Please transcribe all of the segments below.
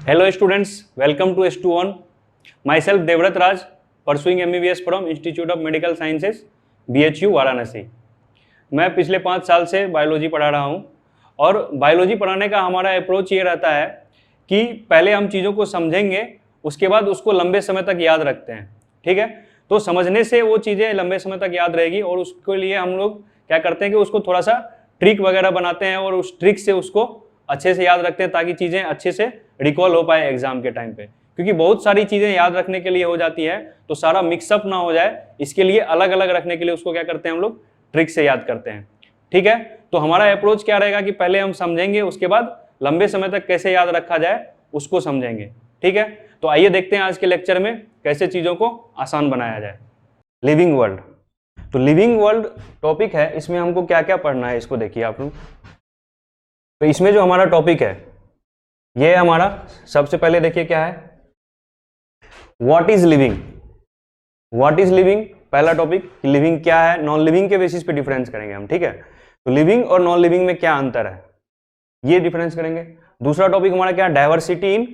Hello students, welcome to S2On. Myself Devrat Raj, pursuing MBBS from Institute of Medical Sciences, BHU Varanasi. मैं पिछले 5 साल से biology पढ़ा रहा हूँ और बायोलॉजी पढ़ाने का हमारा अप्रोच ये रहता है कि पहले हम चीज़ों को समझेंगे, उसके बाद उसको लंबे समय तक याद रखते हैं। ठीक है, तो समझने से वो चीज़ें लंबे समय तक याद रहेगी और उसके लिए हम लोग क्या करते हैं कि उसको थोड़ा सा ट्रिक वगैरह बनाते हैं और उस ट्रिक से उसको अच्छे से याद रखते हैं ताकि चीज़ें अच्छे से रिकॉल हो पाए एग्जाम के टाइम पे। क्योंकि बहुत सारी चीज़ें याद रखने के लिए हो जाती है तो सारा मिक्सअप ना हो जाए, इसके लिए अलग अलग रखने के लिए उसको क्या करते हैं हम लोग ट्रिक से याद करते हैं। ठीक है, तो हमारा अप्रोच क्या रहेगा कि पहले हम समझेंगे, उसके बाद लंबे समय तक कैसे याद रखा जाए उसको समझेंगे। ठीक है, तो आइए देखते हैं आज के लेक्चर में कैसे चीज़ों को आसान बनाया जाए। लिविंग वर्ल्ड, तो लिविंग वर्ल्ड टॉपिक है, इसमें हमको क्या क्या पढ़ना है इसको देखिए आप लोग। तो इसमें जो हमारा टॉपिक है ये हमारा सबसे पहले देखिए क्या है, what is living. What is living पहला टॉपिक, लिविंग क्या है, नॉन लिविंग के बेसिस पे डिफरेंस करेंगे हम। ठीक है, तो लिविंग और नॉन लिविंग में क्या अंतर है ये डिफरेंस करेंगे। दूसरा टॉपिक हमारा क्या, डाइवर्सिटी इन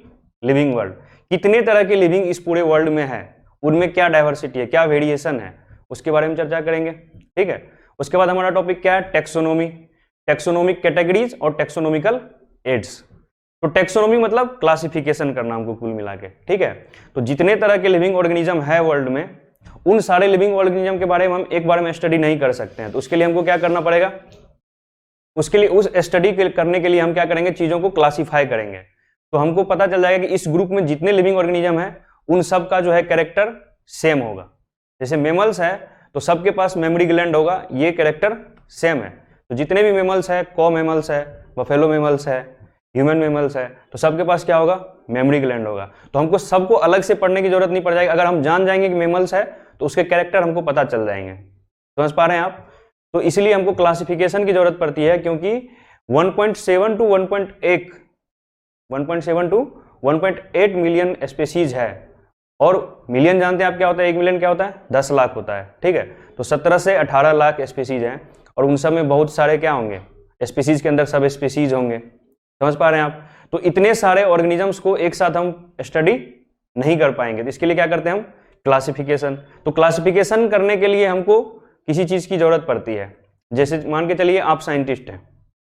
लिविंग वर्ल्ड, कितने तरह के लिविंग इस पूरे वर्ल्ड में है, उनमें क्या डाइवर्सिटी है, क्या वेरिएशन है, उसके बारे में चर्चा करेंगे। ठीक है, उसके बाद हमारा टॉपिक क्या है, टेक्सोनोमी, टेक्सोनोमिक कैटेगरीज और टेक्सोनोमिकल एड्स। तो टेक्सोनोमी मतलब क्लासिफिकेशन करना हमको कुल मिला के। ठीक है, तो जितने तरह के लिविंग ऑर्गेनिज्म है वर्ल्ड में, उन सारे लिविंग ऑर्गेनिज्म के बारे में हम एक बार में स्टडी नहीं कर सकते हैं। तो उसके लिए हमको क्या करना पड़ेगा, उसके लिए उस स्टडी करने के लिए हम क्या करेंगे, चीजों को क्लासिफाई करेंगे। तो हमको पता चल जाएगा कि इस ग्रुप में जितने लिविंग ऑर्गेनिज्म है उन सब का जो है कैरेक्टर सेम होगा। जैसे मेमल्स है तो सबके पास मेमोरी ग्लैंड होगा, ये कैरेक्टर सेम है। तो जितने भी मेमल्स है, कॉ मेमल्स है, बफेलो मेमल्स है, ह्यूमन मेमल्स है, तो सबके पास क्या होगा, मेमोरी ग्लैंड होगा। तो हमको सबको अलग से पढ़ने की जरूरत नहीं पड़ जाएगी, अगर हम जान जाएंगे कि मेमल्स है तो उसके कैरेक्टर हमको पता चल जाएंगे। समझ पा रहे हैं आप। तो इसलिए हमको क्लासिफिकेशन की जरूरत पड़ती है, क्योंकि 1.7 टू 1.8 मिलियन स्पेसीज है। और मिलियन जानते हैं आप क्या होता है, 1 मिलियन क्या होता है, 10 लाख होता है। ठीक है, तो 17 से 18 लाख स्पेसीज हैं और उन सब में बहुत सारे क्या होंगे, स्पीसीज के अंदर सब स्पीसीज होंगे। समझ पा रहे हैं आप। तो इतने सारे ऑर्गेनिजम्स को एक साथ हम स्टडी नहीं कर पाएंगे, तो इसके लिए क्या करते हैं हम, क्लासिफिकेशन। तो क्लासिफिकेशन करने के लिए हमको किसी चीज की जरूरत पड़ती है। जैसे मान के चलिए आप साइंटिस्ट हैं,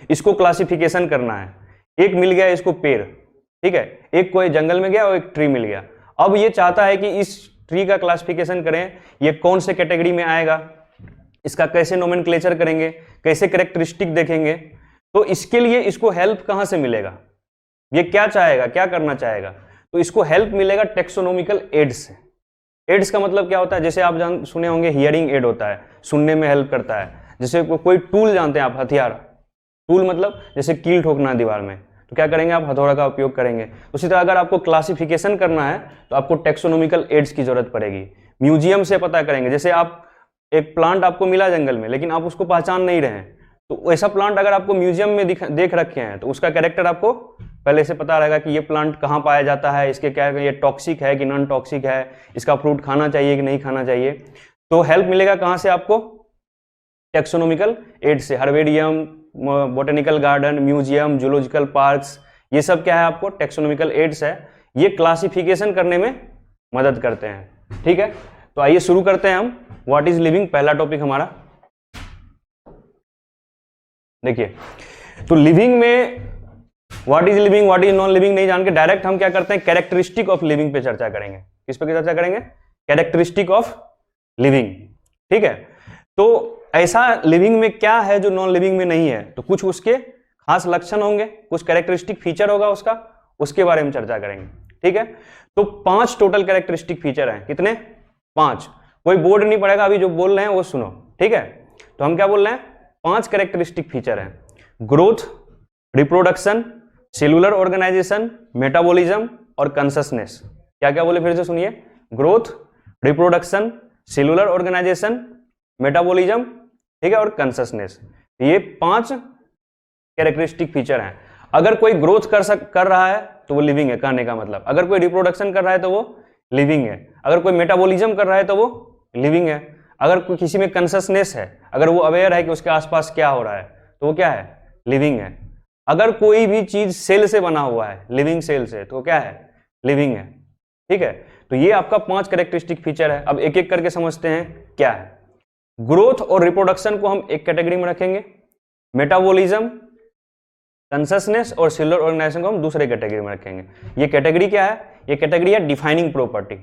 इसको क्लासिफिकेशन करना है, एक मिल गया इसको पेड़, ठीक है, एक कोई जंगल में गया और एक ट्री मिल गया। अब ये चाहता है कि इस ट्री का क्लासिफिकेशन करें, ये कौन से कैटेगरी में आएगा, इसका कैसे नोमेनक्लेचर करेंगे, कैसे कैरेक्टरिस्टिक देखेंगे। तो इसके लिए इसको हेल्प कहां से मिलेगा, ये क्या चाहेगा, क्या करना चाहेगा, तो इसको हेल्प मिलेगा टेक्सोनोमिकल एड्स से। एड्स का मतलब क्या होता है, जैसे आप सुने होंगे हियरिंग एड होता है, सुनने में हेल्प करता है। जैसे कोई टूल जानते हैं आप, हथियार, टूल मतलब जैसे कील ठोकना है दीवार में, तो क्या करेंगे आप, हथौड़ा का उपयोग करेंगे। उसी तरह अगर आपको क्लासिफिकेशन करना है तो आपको टेक्सोनोमिकल एड्स की जरूरत पड़ेगी। म्यूजियम से पता करेंगे, जैसे आप एक प्लांट आपको मिला जंगल में लेकिन आप उसको पहचान नहीं रहे हैं, तो ऐसा प्लांट अगर आपको म्यूजियम में देख रखे हैं तो उसका कैरेक्टर आपको पहले से पता रहेगा कि ये प्लांट कहाँ पाया जाता है, इसके क्या, ये टॉक्सिक है कि नॉन टॉक्सिक है, इसका फ्रूट खाना चाहिए कि नहीं खाना चाहिए। तो हेल्प मिलेगा कहाँ से आपको, टेक्सोनोमिकल एड से। Herbarium, botanical garden, museum, zoological parks, ये सब क्या है आपको टेक्सोनोमिकल एड्स है, ये क्लासिफिकेशन करने में मदद करते हैं। ठीक है, तो आइए शुरू करते हैं हम। व्हाट इज लिविंग पहला टॉपिक हमारा। देखिए, तो लिविंग में what is living, what is non living नहीं जान के डायरेक्ट हम क्या करते हैं, कैरेक्टरिस्टिक ऑफ लिविंग पे चर्चा करेंगे। किस पे चर्चा करेंगे, कैरेक्टरिस्टिक ऑफ लिविंग। ठीक है, तो ऐसा लिविंग में क्या है जो नॉन लिविंग में नहीं है, तो कुछ उसके खास लक्षण होंगे, कुछ कैरेक्टरिस्टिक फीचर होगा उसका, उसके बारे में चर्चा करेंगे। ठीक है, तो 5 टोटल कैरेक्टरिस्टिक फीचर हैं। कितने, 5। कोई बोर्ड नहीं पड़ेगा, अभी जो बोल रहे हैं वो सुनो। ठीक है, तो हम क्या बोल रहे हैं, 5 कैरेक्टरिस्टिक फीचर हैं, growth, reproduction, cellular organisation, metabolism और कॉन्शसनेस। क्या क्या बोले फिर से सुनिए, growth, reproduction, cellular organisation, metabolism, ठीक है, और कॉन्शसनेस। ये 5 कैरेक्टरिस्टिक फीचर हैं। अगर कोई ग्रोथ कर रहा है तो वो लिविंग है, कहने का मतलब। अगर कोई रिप्रोडक्शन कर रहा है तो वो लिविंग है। अगर कोई मेटाबॉलिज्म कर रहा है तो वो लिविंग है। अगर कोई किसी में कॉन्शसनेस है, अगर वो अवेयर है कि उसके आसपास क्या हो रहा है, तो वो क्या है, लिविंग है। अगर कोई भी चीज सेल से बना हुआ है, लिविंग सेल से, तो क्या है, लिविंग है। ठीक है, तो ये आपका 5 कैरेक्टरिस्टिक फीचर है। अब एक एक करके समझते हैं क्या है। ग्रोथ और रिप्रोडक्शन को हम एक कैटेगरी में रखेंगे, मेटाबॉलिज्म, कंससनेस और सेलुलर ऑर्गेनाइजेशन को हम दूसरे कैटेगरी में रखेंगे। ये कैटेगरी क्या है, ये कैटेगरी है डिफाइनिंग प्रॉपर्टी।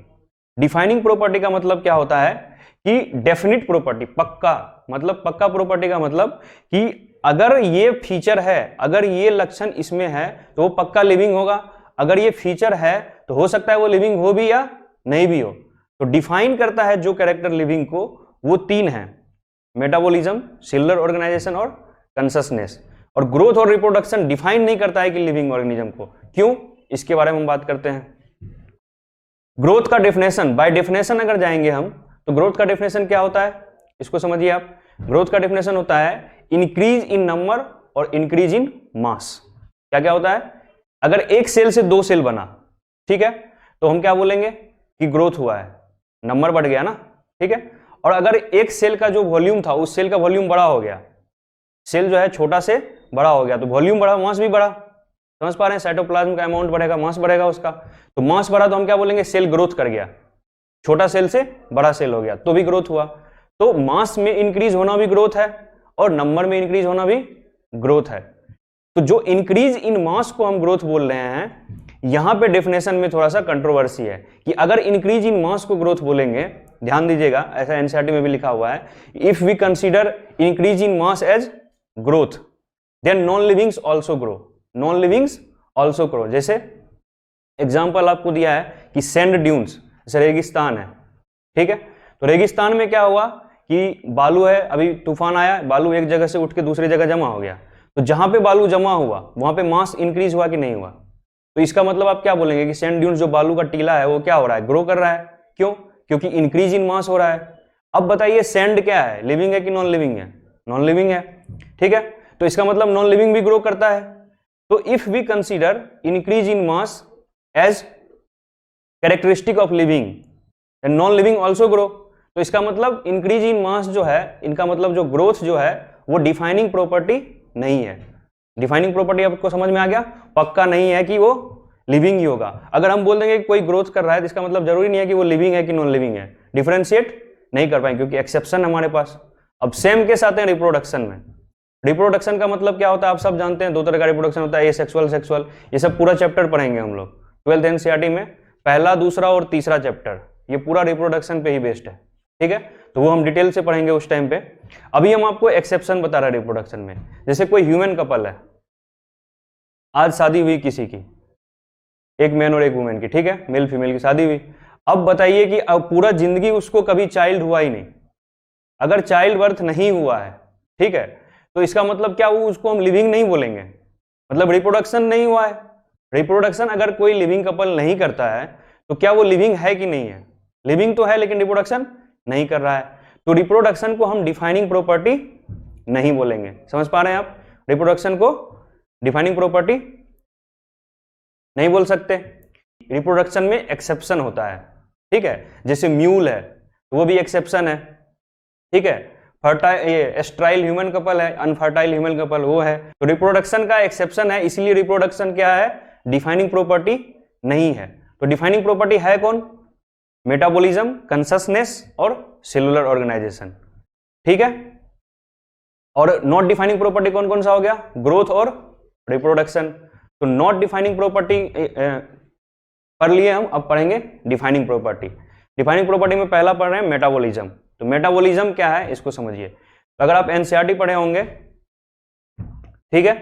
डिफाइनिंग प्रॉपर्टी का मतलब क्या होता है कि डेफिनिट प्रॉपर्टी, पक्का, मतलब पक्का प्रॉपर्टी का मतलब कि अगर ये फीचर है, अगर ये लक्षण इसमें है तो वो पक्का लिविंग होगा, अगर ये फीचर है तो हो सकता है वो लिविंग हो भी या नहीं भी हो। तो डिफाइन करता है जो कैरेक्टर लिविंग को, वो 3 है, मेटाबॉलिज्म, सेलुलर ऑर्गेनाइजेशन और कंससनेस। और ग्रोथ और रिप्रोडक्शन डिफाइन नहीं करता है कि लिविंग ऑर्गेनिज्म को, क्यों, इसके बारे में हम बात करते हैं। ग्रोथ का डेफिनेशन, बाय डेफिनेशन अगर जाएंगे हम, तो ग्रोथ का डेफिनेशन क्या होता है, इसको समझिए आप। ग्रोथ का डेफिनेशन होता है इंक्रीज इन नंबर और इंक्रीज इन मास। क्या क्या होता है, अगर एक सेल से 2 सेल बना, ठीक है, तो हम क्या बोलेंगे कि ग्रोथ हुआ है, नंबर बढ़ गया ना, ठीक है। और अगर एक सेल का जो वॉल्यूम था, उस सेल का वॉल्यूम बड़ा हो गया, सेल जो है छोटा से बड़ा हो गया, तो वॉल्यूम बढ़ा, मास भी बढ़ा। समझ पा रहे हैं, साइटोप्लाज्म का अमाउंट बढ़ेगा, मास बढ़ेगा उसका। तो मास बढ़ा तो हम क्या बोलेंगे, सेल ग्रोथ कर गया, छोटा सेल से बड़ा सेल हो गया, तो भी ग्रोथ हुआ। तो मास में इंक्रीज होना भी ग्रोथ है और नंबर में इंक्रीज होना भी ग्रोथ है। तो जो इंक्रीज इन मास को हम ग्रोथ बोल रहे हैं, यहां पे डेफिनेशन में थोड़ा सा कंट्रोवर्सी है कि अगर इंक्रीज इन मास को ग्रोथ बोलेंगे, ध्यान दीजिएगा, ऐसा एनसीईआरटी में भी लिखा हुआ है, if we consider increase in mass as growth then non livings also grow, non livings also grow. जैसे एग्जाम्पल आपको दिया है कि सैंड ड्यून्स, जैसे रेगिस्तान है, ठीक है, तो रेगिस्तान में क्या हुआ कि बालू है, अभी तूफान आया, बालू एक जगह से उठ के दूसरी जगह जमा हो गया, तो जहां पे बालू जमा हुआ वहां पे मास इंक्रीज हुआ कि नहीं हुआ। तो इसका मतलब आप क्या बोलेंगे कि सैंड ड्यून्स, जो बालू का टीला है, वो क्या हो रहा है, ग्रो कर रहा है। क्यों, क्योंकि इंक्रीज इन मास हो रहा है। अब बताइए सैंड क्या है, लिविंग है कि नॉन लिविंग है, नॉन लिविंग है, ठीक है, तो इसका मतलब नॉन लिविंग भी ग्रो करता है। तो if we consider increase in mass as characteristic of living and non living also grow, तो इसका मतलब इंक्रीज इन मास जो है, इनका मतलब जो ग्रोथ जो है वो डिफाइनिंग प्रॉपर्टी नहीं है। डिफाइनिंग प्रॉपर्टी आपको समझ में आ गया, पक्का नहीं है कि वो लिविंग ही होगा। अगर हम बोल देंगे कि कोई ग्रोथ कर रहा है तो इसका मतलब जरूरी नहीं है कि वो लिविंग है कि नॉन लिविंग है, डिफरेंशिएट नहीं कर पाएंगे क्योंकि एक्सेप्शन हमारे पास। अब सेम के साथ है रिप्रोडक्शन में। रिप्रोडक्शन का मतलब क्या होता है आप सब जानते हैं, 2 तरह का रिप्रोडक्शन होता है, ये सेक्सुअल, सेक्सुअल, ये सब पूरा चैप्टर पढ़ेंगे हम लोग 12th एनसीईआरटी में, पहला, दूसरा और तीसरा चैप्टर, ये पूरा रिप्रोडक्शन पे ही बेस्ड है, ठीक है, तो वो हम डिटेल से पढ़ेंगे उस टाइम पे। अभी हम आपको एक्सेप्शन बता रहे हैं रिप्रोडक्शन में। जैसे कोई ह्यूमन कपल है, आज शादी हुई किसी की, एक मैन और एक वुमेन की, ठीक है, मेल फीमेल की शादी हुई। अब बताइए कि अब पूरा जिंदगी उसको कभी चाइल्ड हुआ ही नहीं, अगर चाइल्ड बर्थ नहीं हुआ है, ठीक है, तो इसका मतलब क्या, वो उसको हम लिविंग नहीं बोलेंगे, मतलब रिप्रोडक्शन नहीं हुआ है। रिप्रोडक्शन अगर कोई लिविंग कपल नहीं करता है तो क्या वो लिविंग है कि नहीं है, लिविंग तो है लेकिन रिप्रोडक्शन नहीं कर रहा है, तो रिप्रोडक्शन को हम डिफाइनिंग प्रॉपर्टी नहीं बोलेंगे। समझ पा रहे हैं आप, रिप्रोडक्शन को डिफाइनिंग प्रॉपर्टी नहीं बोल सकते। रिप्रोडक्शन में एक्सेप्शन होता है, ठीक है, जैसे म्यूल है तो वो भी एक्सेप्शन है, ठीक है, फर्टाइल, ये एस्ट्राइल ह्यूमन कपल है, अनफर्टाइल ह्यूमन कपल वो है, तो रिप्रोडक्शन का एक्सेप्शन है, इसलिए रिप्रोडक्शन क्या है, डिफाइनिंग प्रॉपर्टी नहीं है। तो डिफाइनिंग प्रॉपर्टी है कौन, मेटाबॉलिज्म, कंससनेस और सेलुलर ऑर्गेनाइजेशन, ठीक है। और नॉट डिफाइनिंग प्रॉपर्टी कौन कौन सा हो गया, ग्रोथ और रिप्रोडक्शन। तो नॉट डिफाइनिंग प्रॉपर्टी पढ़ लिए हम, अब पढ़ेंगे डिफाइनिंग प्रॉपर्टी। डिफाइनिंग प्रॉपर्टी में पहला पढ़ रहे हैं मेटाबॉलिज्म। तो मेटाबॉलिज्म क्या है इसको समझिए। तो अगर आप एनसीईआरटी पढ़े होंगे, ठीक है,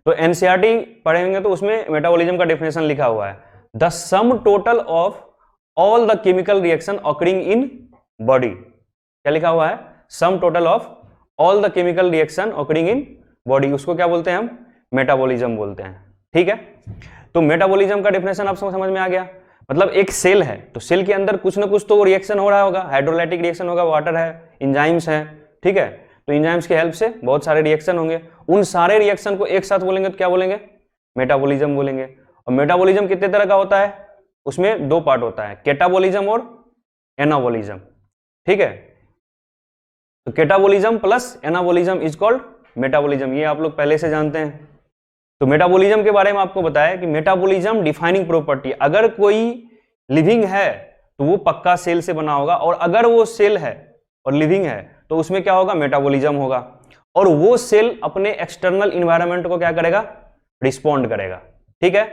तो एनसीईआरटी पढ़ेंगे तो उसमें मेटाबॉलिज्म का डेफिनेशन लिखा हुआ है, the sum total of all the chemical reaction occurring in body. क्या लिखा हुआ है, सम total of all the chemical reaction occurring in body, उसको क्या बोलते हैं हम, मेटाबॉलिज्म बोलते हैं, ठीक है। तो मेटाबॉलिज्म का डेफिनेशन आप समझ में आ गया, मतलब एक सेल है तो सेल के अंदर कुछ ना कुछ तो रिएक्शन हो रहा होगा, हाइड्रोलाइटिक रिएक्शन होगा, वाटर है, इंजाइम्स है, ठीक है, तो इंजाइम्स की हेल्प से बहुत सारे रिएक्शन होंगे, उन सारे रिएक्शन को एक साथ बोलेंगे तो क्या बोलेंगे, मेटाबॉलिज्म बोलेंगे। और मेटाबॉलिज्म कितने तरह का होता है, उसमें 2 पार्ट होता है, कैटाबॉलिज्म और एनाबॉलिज्म, ठीक है। तो catabolism plus anabolism is called metabolism, ये आप लोग पहले से जानते हैं, तो मेटाबॉलिज्म के बारे में आपको बताया कि मेटाबॉलिज्म डिफाइनिंग प्रॉपर्टी, अगर कोई लिविंग है तो वो पक्का सेल से बना होगा, और अगर वो सेल है और लिविंग है तो उसमें क्या होगा, मेटाबॉलिज्म होगा, और वो सेल अपने एक्सटर्नल इन्वायरमेंट को क्या करेगा, रिस्पॉन्ड करेगा। ठीक है,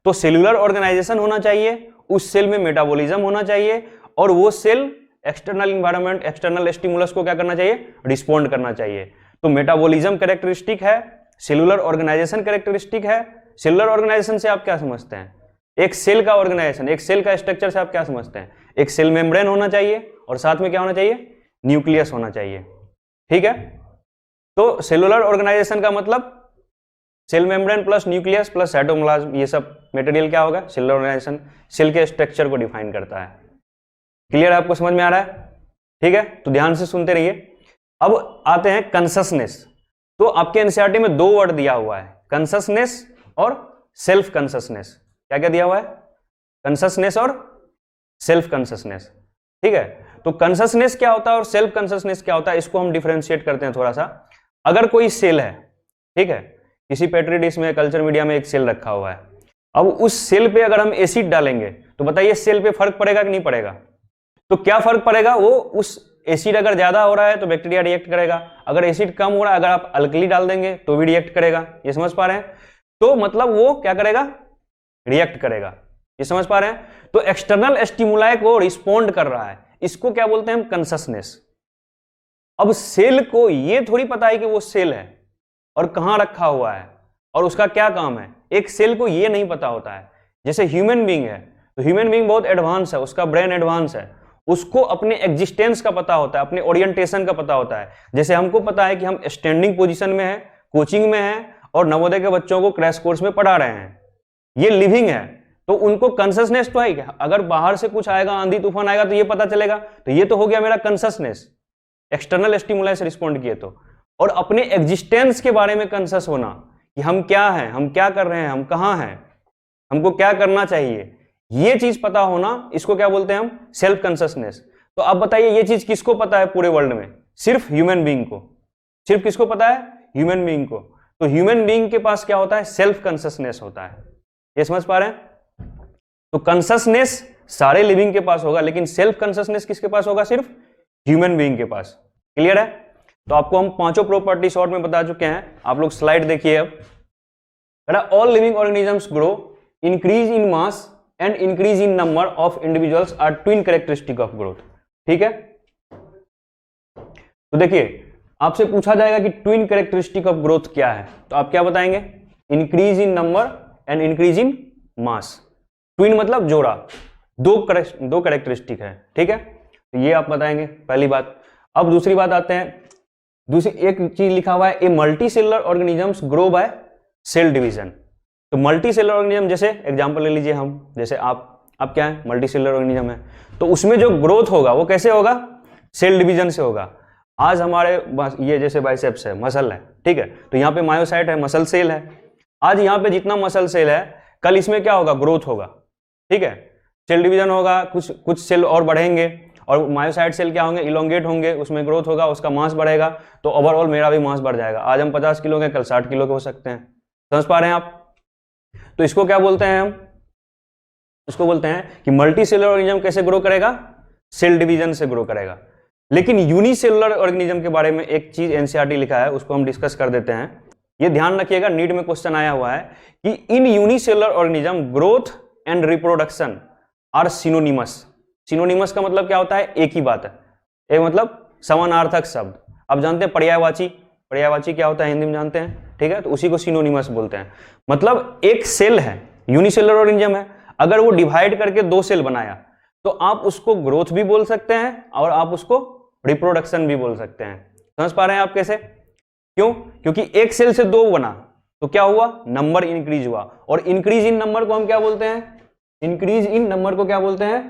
तो सेलुलर ऑर्गेनाइजेशन होना चाहिए, उस सेल में मेटाबॉलिज्म होना चाहिए, और वो cell external environment, external stimulus को क्या करना चाहिए, रिस्पॉन्ड करना चाहिए। तो मेटाबॉलिज्म कैरेक्टरिस्टिक है, सेलुलर ऑर्गेनाइजेशन कैरेक्टरिस्टिक है। सेलुलर ऑर्गेनाइजेशन से आप क्या समझते हैं, एक सेल का ऑर्गेनाइजेशन, एक सेल का स्ट्रक्चर से आप क्या समझते हैं, एक सेल मेम्ब्रेन होना चाहिए और साथ में क्या होना चाहिए, न्यूक्लियस होना चाहिए। ठीक है, तो सेलुलर ऑर्गेनाइजेशन का मतलब cell membrane plus nucleus plus cytoplasm, ये सब मटेरियल क्या होगा, सेलुलर ऑर्गेनाइजेशन सेल के स्ट्रक्चर को डिफाइन करता है। क्लियर है, आपको समझ में आ रहा है? ठीक है, तो ध्यान से सुनते रहिए। अब आते हैं कंससनेस। तो आपके एनसीईआरटी में 2 वर्ड दिया हुआ है, कंससनेस और सेल्फ कंससनेस। क्या क्या दिया हुआ है, कंससनेस और सेल्फ कंससनेस। ठीक है, तो कंससनेस क्या होता है और सेल्फ कंससनेस क्या होता है, इसको हम डिफरेंशिएट करते हैं थोड़ा सा। अगर कोई सेल है, ठीक है, किसी पेट्री डिश में, कल्चर मीडिया में एक सेल रखा हुआ है, अब उस सेल पे अगर हम एसिड डालेंगे तो बताइए सेल पे फर्क पड़ेगा कि नहीं पड़ेगा? तो क्या फर्क पड़ेगा, वो उस एसिड अगर ज्यादा हो रहा है तो बैक्टीरिया रिएक्ट करेगा, अगर एसिड कम हो रहा है, अगर आप अल्कली डाल देंगे तो भी रिएक्ट करेगा। ये समझ पा रहे हैं? तो मतलब वो क्या करेगा, रिएक्ट करेगा। ये समझ पा रहे हैं? तो एक्सटर्नल स्टिमुलाई को रिस्पॉन्ड कर रहा है, इसको क्या बोलते हैं हम, कंससनेस। अब सेल को ये थोड़ी पता है कि वो सेल है और कहां रखा हुआ है और उसका क्या काम है, एक सेल को ये नहीं पता होता है। जैसे ह्यूमन बीइंग है, तो ह्यूमन बीइंग बहुत एडवांस है, उसका ब्रेन एडवांस है, उसको अपने एग्जिस्टेंस का पता होता है, अपने ओरिएंटेशन का पता होता है। जैसे हमको पता है कि हम स्टैंडिंग पोजीशन में है, कोचिंग में है और नवोदय के बच्चों को क्रैश कोर्स में पढ़ा रहे हैं, ये लिविंग है, तो उनको कंससनेस तो है क्या? अगर बाहर से कुछ आएगा, आंधी तूफान आएगा तो ये पता चलेगा, तो ये तो हो गया मेरा कंससनेस, एक्सटर्नल स्टिमुलाई से रिस्पॉन्ड किए तो। और अपने एग्जिस्टेंस के बारे में कंसस होना कि हम क्या हैं, हम क्या कर रहे हैं, हम कहां हैं, हमको क्या करना चाहिए, ये चीज पता होना, इसको क्या बोलते हैं हम, सेल्फ कंससनेस। तो आप बताइए ये चीज किसको पता है पूरे वर्ल्ड में? सिर्फ ह्यूमन बीइंग को। सिर्फ किसको पता है? ह्यूमन बीइंग को। तो ह्यूमन बीइंग के पास क्या होता है, सेल्फ कंससनेस होता है। ये समझ पा रहे हैं? तो कंससनेस सारे लिविंग के पास होगा, लेकिन सेल्फ कंससनेस किसके पास होगा, सिर्फ ह्यूमन बीइंग के पास। क्लियर है? तो आपको हम 5 प्रॉपर्टी शॉर्ट में बता चुके हैं, आप लोग स्लाइड देखिए। अब all living organisms grow, increase in mass and increase in number of individuals are twin characteristic of growth. ठीक है, तो देखिए आपसे पूछा जाएगा कि ट्विन कैरेक्टरिस्टिक ऑफ ग्रोथ क्या है, तो आप क्या बताएंगे, increase in number and increase in mass. Twin मतलब जोड़ा, दो कैरेक्टरिस्टिक है। ठीक है, तो ये आप बताएंगे पहली बात। अब दूसरी बात आते हैं, दूसरी एक चीज लिखा हुआ है, a multi cellular organisms grow by cell division. तो मल्टी सेलुलर ऑर्गेनिज्म, जैसे एग्जांपल ले लीजिए हम, जैसे आप क्या है, मल्टी सेलुलर ऑर्गेनिज्म है, तो उसमें जो ग्रोथ होगा वो कैसे होगा, सेल डिवीजन से होगा। आज हमारे ये जैसे बाइसेप्स है, मसल है, ठीक है, तो यहाँ पे मायोसाइट है, मसल सेल है। आज यहाँ पे जितना मसल सेल है, कल इसमें क्या होगा, ग्रोथ होगा। ठीक है, सेल डिवीजन होगा, कुछ सेल और बढ़ेंगे, और मायोसाइट सेल क्या होंगे, इलोंगेट होंगे, उसमें ग्रोथ होगा, उसका मास बढ़ेगा, तो ओवरऑल मेरा भी मास बढ़ जाएगा। आज हम 50 किलो के, कल 60 किलो के हो सकते हैं। समझ पा रहे हैं आप? तो इसको क्या बोलते हैं हम, इसको बोलते हैं कि मल्टी सेलुलर ऑर्गेनिज्म कैसे ग्रो करेगा, सेल डिवीजन से ग्रो करेगा। लेकिन यूनिसेलुलर ऑर्गेनिज्म के बारे में एक चीज एनसीईआरटी लिखा है, उसको हम डिस्कस कर देते हैं। ये ध्यान रखिएगा, नीट में क्वेश्चन आया हुआ है कि in unicellular organism growth and reproduction are synonymous. Synonymous का मतलब क्या होता है, एक ही बात है, एक मतलब समानार्थक शब्द। आप जानते हैं पर्यायवाची, पर्यायवाची क्या होता है हिंदी में जानते हैं, ठीक है, तो उसी को सिनोनिमस बोलते हैं। मतलब एक सेल है, यूनिसेलुलर ऑर्गेनिज्म है, अगर वो डिवाइड करके 2 सेल बनाया तो आप उसको ग्रोथ भी बोल सकते हैं और आप उसको रिप्रोडक्शन भी बोल सकते हैं। समझ पा रहे हैं आप कैसे? क्यों? क्योंकि एक सेल से 2 बना तो क्या हुआ, नंबर इंक्रीज हुआ, और इंक्रीज इन नंबर को हम क्या बोलते हैं, इंक्रीज इन नंबर को क्या बोलते हैं,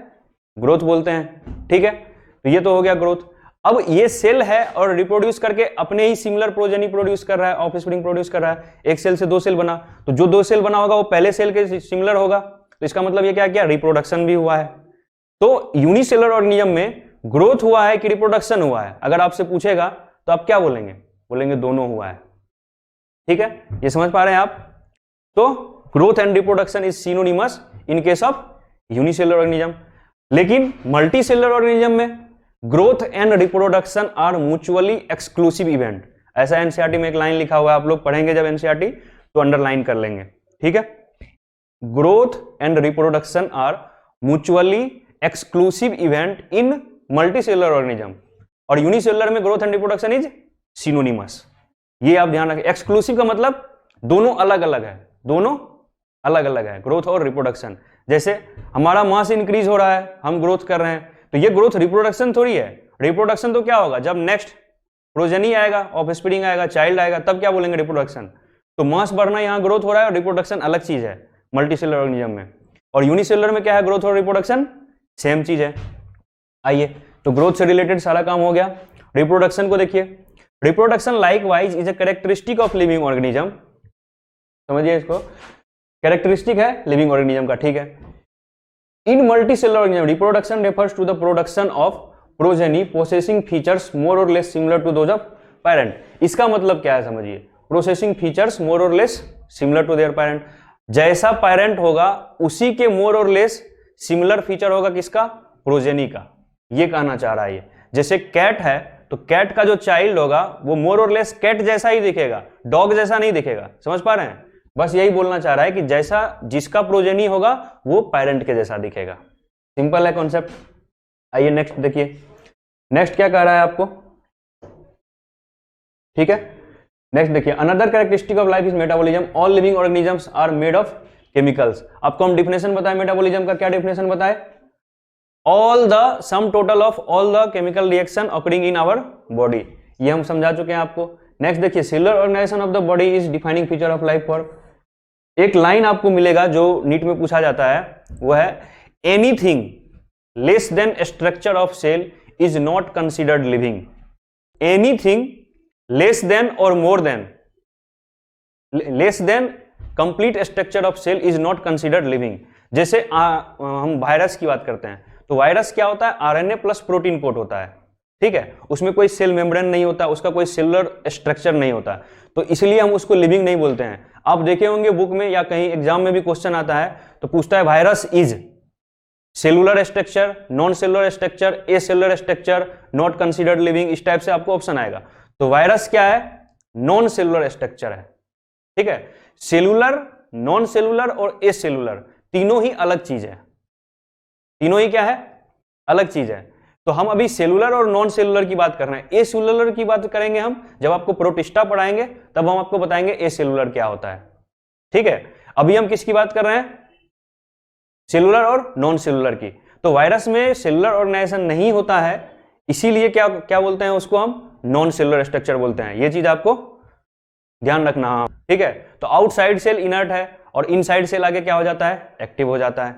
ग्रोथ बोलते हैं। ठीक है, तो ये तो हो गया ग्रोथ। अब ये सेल है और रिप्रोड्यूस करके अपने ही सिमिलर प्रोजेनी प्रोड्यूस कर रहा है, ऑफस्प्रिंग प्रोड्यूस कर रहा है। एक सेल से 2 सेल बना, तो जो 2 सेल बना होगा वो पहले सेल के सिमिलर होगा, तो इसका मतलब ये क्या किया, रिप्रोडक्शन भी हुआ है। तो यूनिसेलुलर ऑर्गेनिज्म में ग्रोथ हुआ है कि रिप्रोडक्शन हुआ है, अगर आपसे पूछेगा तो आप क्या बोलेंगे, बोलेंगे दोनों हुआ है। ठीक है, ये समझ पा रहे हैं आप? तो growth and reproduction is synonymous in case of unicellular organism. लेकिन मल्टी सेलुलर ऑर्गेनिज्म में growth and reproduction are mutually exclusive event. ऐसा एनसीईआरटी में एक लाइन लिखा हुआ है, आप लोग पढ़ेंगे जब एनसीईआरटी तो अंडरलाइन कर लेंगे, ठीक है। Growth and reproduction are mutually exclusive event in multi cellular organism, और यूनिसेलुलर में growth and reproduction is synonymous. ये आप ध्यान रखें। एक्सक्लूसिव का मतलब दोनों अलग अलग है, दोनों अलग अलग है, ग्रोथ और रिप्रोडक्शन। जैसे हमारा मास इंक्रीज हो रहा है, हम ग्रोथ कर रहे हैं, तो ये ग्रोथ रिप्रोडक्शन थोड़ी है। रिप्रोडक्शन तो क्या होगा, जब नेक्स्ट प्रोजेनी आएगा, ऑफस्प्रिंग आएगा, चाइल्ड आएगा, तब क्या बोलेंगे रिप्रोडक्शन। तो मास बढ़ना, यहाँ ग्रोथ हो रहा है, और रिप्रोडक्शन अलग चीज है मल्टीसेलुलर ऑर्गेनिज्म में। और यूनिसेलुलर में क्या है, ग्रोथ और रिप्रोडक्शन सेम चीज है। आइए, तो ग्रोथ से रिलेटेड सारा काम हो गया। रिप्रोडक्शन को देखिए, reproduction likewise is a characteristic of living organism. समझिए इसको, कैरेक्टरिस्टिक है लिविंग ऑर्गेनिज्म का, ठीक है। In multicellular organism reproduction refers to the production of progeny possessing features more or less similar to those of parent. इसका मतलब क्या है समझिए, processing features more or less similar to their parent. जैसा parent होगा उसी के मोर और लेस सिमिलर फीचर होगा किसका, प्रोजेनी का। ये कहना चाह रहा है ये। जैसे कैट है तो कैट का जो चाइल्ड होगा वो मोर और लेस कैट जैसा ही दिखेगा, डॉग जैसा नहीं दिखेगा। समझ पा रहे हैं, बस यही बोलना चाह रहा है कि जैसा जिसका प्रोजेनी होगा वो पेरेंट के जैसा दिखेगा। सिंपल है कॉन्सेप्ट। आइए नेक्स्ट देखिए, नेक्स्ट क्या कह रहा है आपको, ठीक है। नेक्स्ट देखिए, another characteristic of life is metabolism. All living organisms are made of chemicals. आपको हम डिफिनेशन बताए मेटाबॉलिज्म का, क्या डिफिनेशन बताए, all the sum total of all the chemical reaction occurring in our body. ये हम समझा चुके हैं आपको। नेक्स्ट देखिए, cellular organisation of the body is defining feature of life for. एक लाइन आपको मिलेगा जो नीट में पूछा जाता है, वो है anything less than structure of cell is not considered living. Anything less than or more than, less than complete structure of cell is not considered living. जैसे हम वायरस की बात करते हैं तो वायरस क्या होता है, आरएनए प्लस प्रोटीन कोट होता है, ठीक है। उसमें कोई सेल मेम्ब्रेन नहीं होता, उसका कोई सेलुलर स्ट्रक्चर नहीं होता, तो इसलिए हम उसको लिविंग नहीं बोलते हैं। आप देखे होंगे बुक में या कहीं एग्जाम में भी क्वेश्चन आता है तो पूछता है virus is cellular structure, non cellular structure, A cellular structure, not considered living, इस टाइप से आपको ऑप्शन आएगा। तो वायरस क्या है, नॉन सेलुलर स्ट्रक्चर है, ठीक है। सेलुलर, नॉन सेलुलर और ए सेलुलर तीनों ही अलग चीज है, तीनों ही क्या है, अलग चीज है। तो हम अभी सेलुलर और नॉन सेलुलर की बात कर रहे हैं। ए सेलुलर की बात करेंगे हम जब आपको प्रोटिस्टा पढ़ाएंगे, तब हम आपको बताएंगे ए सेलुलर क्या होता है, ठीक है। अभी हम किसकी बात कर रहे हैं, सेलुलर और नॉन सेलुलर की। तो वायरस में सेलुलर ऑर्गेनाइजेशन नहीं होता है, इसीलिए क्या क्या बोलते हैं उसको, हम नॉन सेलुलर स्ट्रक्चर बोलते हैं। ये चीज आपको ध्यान रखना, ठीक है। तो आउटसाइड सेल इनर्ट है और इनसाइड सेल आगे क्या हो जाता है, एक्टिव हो जाता है,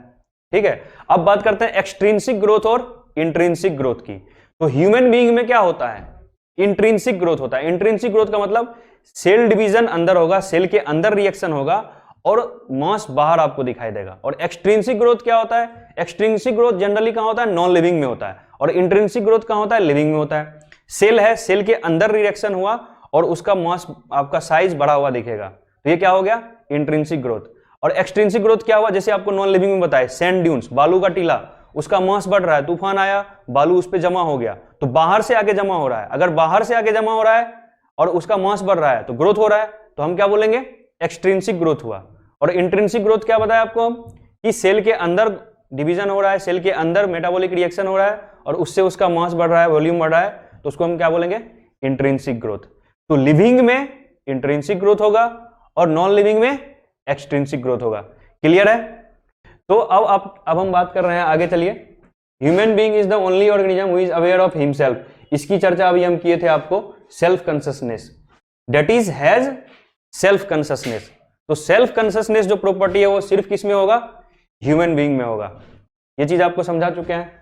ठीक है। अब बात करते हैं एक्सट्रिंसिक ग्रोथ और इंट्रिंसिक ग्रोथ की। तो ह्यूमन बीइंग में क्या होता है, इंट्रिंसिक ग्रोथ होता है। इंट्रिंसिक ग्रोथ का मतलब सेल डिवीजन अंदर होगा, सेल के अंदर रिएक्शन होगा और मास बाहर आपको दिखाई देगा। और एक्सट्रिंसिक ग्रोथ क्या होता है, एक्सट्रिंसिक ग्रोथ जनरली कहां होता है, नॉन लिविंग में होता है। और इंट्रिंसिक ग्रोथ कहां होता है, लिविंग में होता है। सेल है, सेल के अंदर रिएक्शन हुआ और उसका मास, आपका साइज बढ़ा हुआ दिखेगा, तो ये क्या हो गया, इंट्रिंसिक ग्रोथ। और एक्सट्रिंसिक ग्रोथ क्या हुआ, जैसे आपको नॉन लिविंग में बताया, सैंड ड्यून्स, बालू का टीला, उसका मास बढ़ रहा है, तूफान आया, बालू उस पर जमा हो गया, तो बाहर से आके जमा हो रहा है। अगर बाहर से आके जमा हो रहा है और उसका मास बढ़ रहा है तो ग्रोथ हो रहा है, तो हम क्या बोलेंगे, एक्सट्रिंसिक ग्रोथ हुआ। और इंट्रिंसिक ग्रोथ क्या बताया आपको हम, कि सेल के अंदर डिवीजन हो रहा है, सेल के अंदर मेटाबॉलिक रिएक्शन हो रहा है और उससे उसका मास बढ़ रहा है, वॉल्यूम बढ़ रहा है, तो उसको हम क्या बोलेंगे, इंट्रिंसिक ग्रोथ। तो लिविंग में इंट्रिंसिक ग्रोथ होगा और नॉन लिविंग में एक्सट्रिंसिक ग्रोथ होगा। क्लियर है। तो अब हम बात कर रहे हैं आगे, चलिए। Human being is the only organism who is aware of himself. इसकी चर्चा अभी हम किए थे आपको, self consciousness, that is has self consciousness. तो सेल्फ कॉन्शियसनेस जो प्रॉपर्टी है वो सिर्फ किस में होगा, ह्यूमन बीइंग में होगा। ये चीज आपको समझा चुके हैं।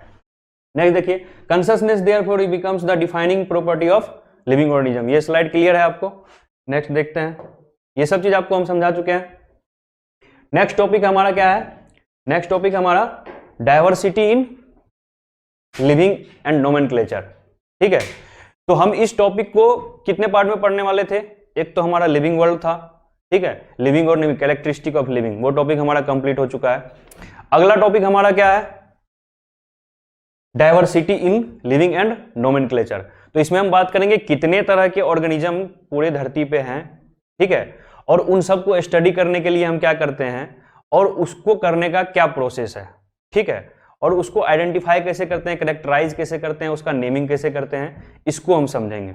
नेक्स्ट देखिए, consciousness therefore becomes the defining property of living organism. ये स्लाइड क्लियर है आपको। नेक्स्ट देखते हैं, ये सब चीज आपको हम समझा चुके हैं। नेक्स्ट टॉपिक हमारा क्या है, नेक्स्ट टॉपिक हमारा diversity in living and nomenclature, ठीक है। तो हम इस टॉपिक को कितने पार्ट में पढ़ने वाले थे, एक तो हमारा लिविंग वर्ल्ड था, ठीक है, लिविंग और कैरेक्टरिस्टिक ऑफ लिविंग, वो टॉपिक हमारा कंप्लीट हो चुका है। अगला टॉपिक हमारा क्या है, diversity in living and nomenclature. तो इसमें हम बात करेंगे कितने तरह के ऑर्गेनिज्म पूरे धरती पे हैं, ठीक है, और उन सबको स्टडी करने के लिए हम क्या करते हैं और उसको करने का क्या प्रोसेस है, ठीक है, और उसको आइडेंटिफाई कैसे करते हैं, कैरेक्टराइज कैसे करते हैं, उसका नेमिंग कैसे करते हैं, इसको हम समझेंगे,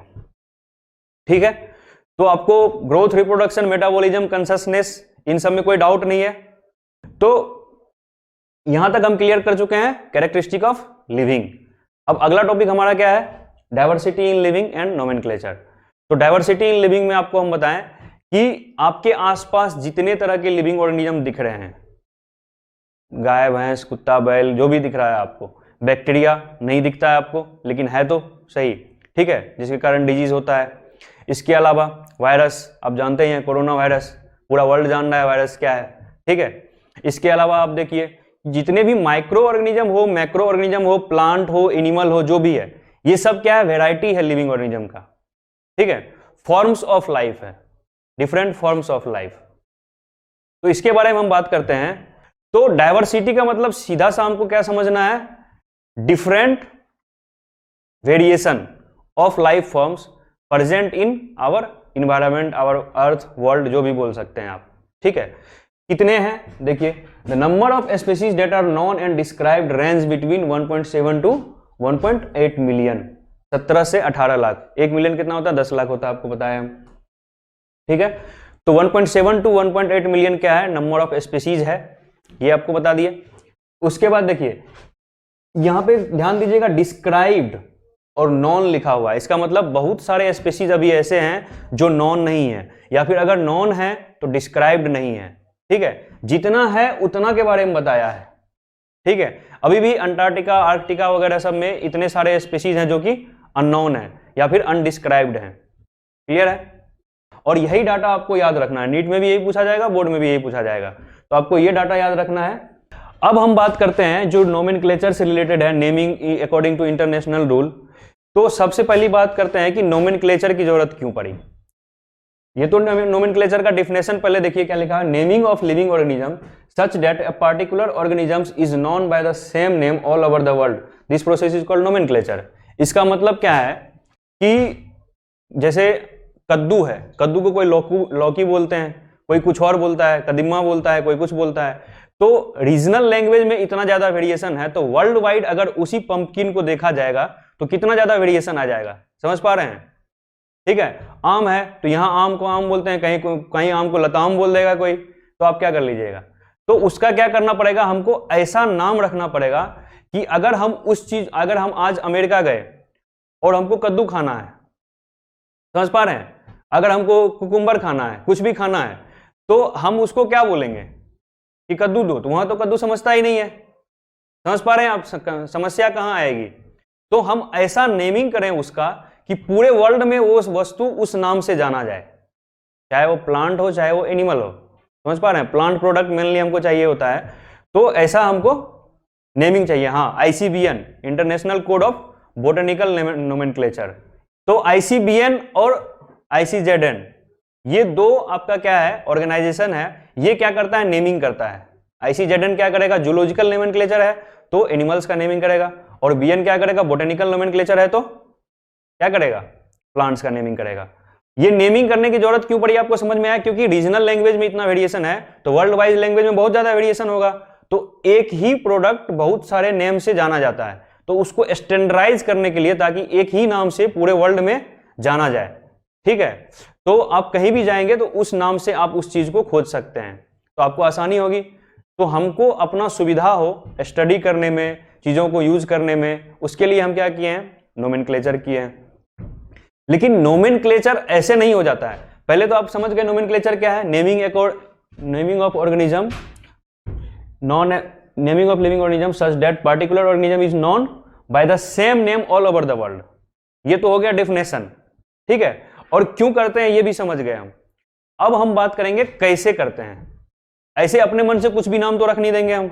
ठीक है। तो आपको ग्रोथ, रिप्रोडक्शन, मेटाबॉलिज्म, कंसिस्टेंस, इन सब में कोई डाउट नहीं है। तो यहां तक हम क्लियर कर चुके हैं कैरेक्टरिस्टिक ऑफ लिविंग। अब अगला टॉपिक हमारा क्या है, diversity in living and nomenclature. तो डाइवर्सिटी इन लिविंग में आपको हम बताएं कि आपके आसपास जितने तरह के लिविंग ऑर्गेनिज्म दिख रहे हैं, गाय, भैंस, कुत्ता, बैल, जो भी दिख रहा है आपको, बैक्टीरिया नहीं दिखता है आपको लेकिन है तो सही, ठीक है, जिसके कारण डिजीज होता है। इसके अलावा वायरस, आप जानते हैं कोरोना वायरस, पूरा वर्ल्ड जान रहा है वायरस क्या है, ठीक है। इसके अलावा आप देखिए जितने भी माइक्रो ऑर्गेनिज्म हो, मैक्रो ऑर्गेनिज्म हो, प्लांट हो, एनिमल हो, जो भी है, ये सब क्या है, वेराइटी है लिविंग ऑर्गेनिज्म का, ठीक है, फॉर्म्स ऑफ लाइफ है, डिफरेंट फॉर्म्स ऑफ लाइफ। तो इसके बारे में हम बात करते हैं। तो डाइवर्सिटी का मतलब सीधा सा हमको क्या समझना है, different variation of life forms present in our environment, our earth, world, जो भी बोल सकते हैं आप, ठीक है। कितने हैं देखिए, the number of species that are known and described range between 1.7 to 1.8 million, 17 से 18 लाख। 1 मिलियन कितना होता है, 10 लाख होता है, आपको बताया हम, ठीक है। तो 1.7 टू 1.8 मिलियन क्या है, नंबर ऑफ स्पीसीज है, ये आपको बता दिए। उसके बाद देखिए यहां पे ध्यान दीजिएगा, डिस्क्राइब्ड और नॉन लिखा हुआ है, इसका मतलब बहुत सारे स्पीसीज अभी ऐसे हैं जो नॉन नहीं है, या फिर अगर नॉन है तो डिस्क्राइब्ड नहीं है, ठीक है। जितना है उतना के बारे में बताया है, ठीक है। अभी भी अंटार्कटिका, आर्कटिका वगैरह सब में इतने सारे स्पीसीज हैं जो कि अननोन है या फिर अनडिस्क्राइब्ड हैं, क्लियर है। और यही डाटा आपको याद रखना है, नीट में भी यही पूछा जाएगा, बोर्ड में भी यही पूछा जाएगा, तो आपको ये डाटा याद रखना है। अब हम बात करते हैं जो नोमेनक्लेचर से रिलेटेड है, naming according to international rule. तो सबसे पहली बात करते हैं कि नोमेनक्लेचर की जरूरत क्यों पड़ी। ये तो नोमेनक्लेचर का डिफिनेशन पहले देखिए क्या लिखा है, naming of living organism such that a particular organism is known by the same name all over the world, this process is called nomenclature. इसका मतलब क्या है कि जैसे कद्दू है, कद्दू को कोई लौकी बोलते हैं, कोई कुछ और बोलता है, कदीमा बोलता है, कोई कुछ बोलता है। तो रीजनल लैंग्वेज में इतना ज्यादा वेरिएशन है, तो वर्ल्ड वाइड अगर उसी पंपकिन को देखा जाएगा तो कितना ज्यादा वेरिएशन आ जाएगा, समझ पा रहे हैं, ठीक है। आम है तो यहां आम को आम बोलते हैं, कहीं आम को लताम बोल देगा कोई, तो आप क्या कर लीजिएगा, तो उसका क्या करना पड़ेगा, हमको ऐसा नाम रखना पड़ेगा कि अगर हम आज अमेरिका गए और हमको कद्दू खाना है, समझ पा रहे हैं, अगर हमको कुकुम्बर खाना है, कुछ भी खाना है, तो हम उसको क्या बोलेंगे कि कद्दू दो, तो वहां तो कद्दू समझता ही नहीं है, समझ पा रहे हैं आप, समस्या कहां आएगी। तो हम ऐसा नेमिंग करें उसका कि पूरे वर्ल्ड में वो वस्तु उस नाम से जाना जाए, चाहे वो प्लांट हो चाहे वो एनिमल हो, समझ पा रहे हैं, प्लांट प्रोडक्ट मेनली हमको चाहिए होता है, तो ऐसा हमको नेमिंग चाहिए। हाँ, ICBN, international code of botanical nomenclature. तो आईसीबीएन और आईसीजेडएन, ये दो आपका क्या है, ऑर्गेनाइजेशन है, ये क्या करता है, नेमिंग करता है। आईसीजेडएन क्या करेगा, जूलॉजिकल नोमेनक्लेचर है तो एनिमल्स का नेमिंग करेगा, और बीएन क्या करेगा, बोटेनिकल नोमेनक्लेचर है तो क्या करेगा, प्लांट्स का नेमिंग करेगा। ये नेमिंग करने की जरूरत क्यों पड़ी आपको समझ में आया, क्योंकि रीजनल लैंग्वेज में इतना वेरिएशन है, तो वर्ल्ड वाइड लैंग्वेज में बहुत ज्यादा वेरिएशन होगा, तो एक ही प्रोडक्ट बहुत सारे नेम से जाना जाता है, तो उसको स्टैंडर्डाइज करने के लिए, ताकि एक ही नाम से पूरे वर्ल्ड में जाना जाए, ठीक है। तो आप कहीं भी जाएंगे तो उस नाम से आप उस चीज को खोज सकते हैं, तो आपको आसानी होगी। तो हमको अपना सुविधा हो स्टडी करने में, चीजों को यूज करने में, उसके लिए हम क्या किए हैं, नोमेनक्लेचर किए हैं। लेकिन नोमेनक्लेचर ऐसे नहीं हो जाता है, पहले तो आप समझ गए नोमेनक्लेचर क्या है, naming of organism, naming of living organism such that particular organism is known by the same name all over the world. ये तो हो गया डेफिनेशन, ठीक है। और क्यों करते हैं ये भी समझ गए हम। अब हम बात करेंगे कैसे करते हैं। ऐसे अपने मन से कुछ भी नाम तो रख नहीं देंगे हम,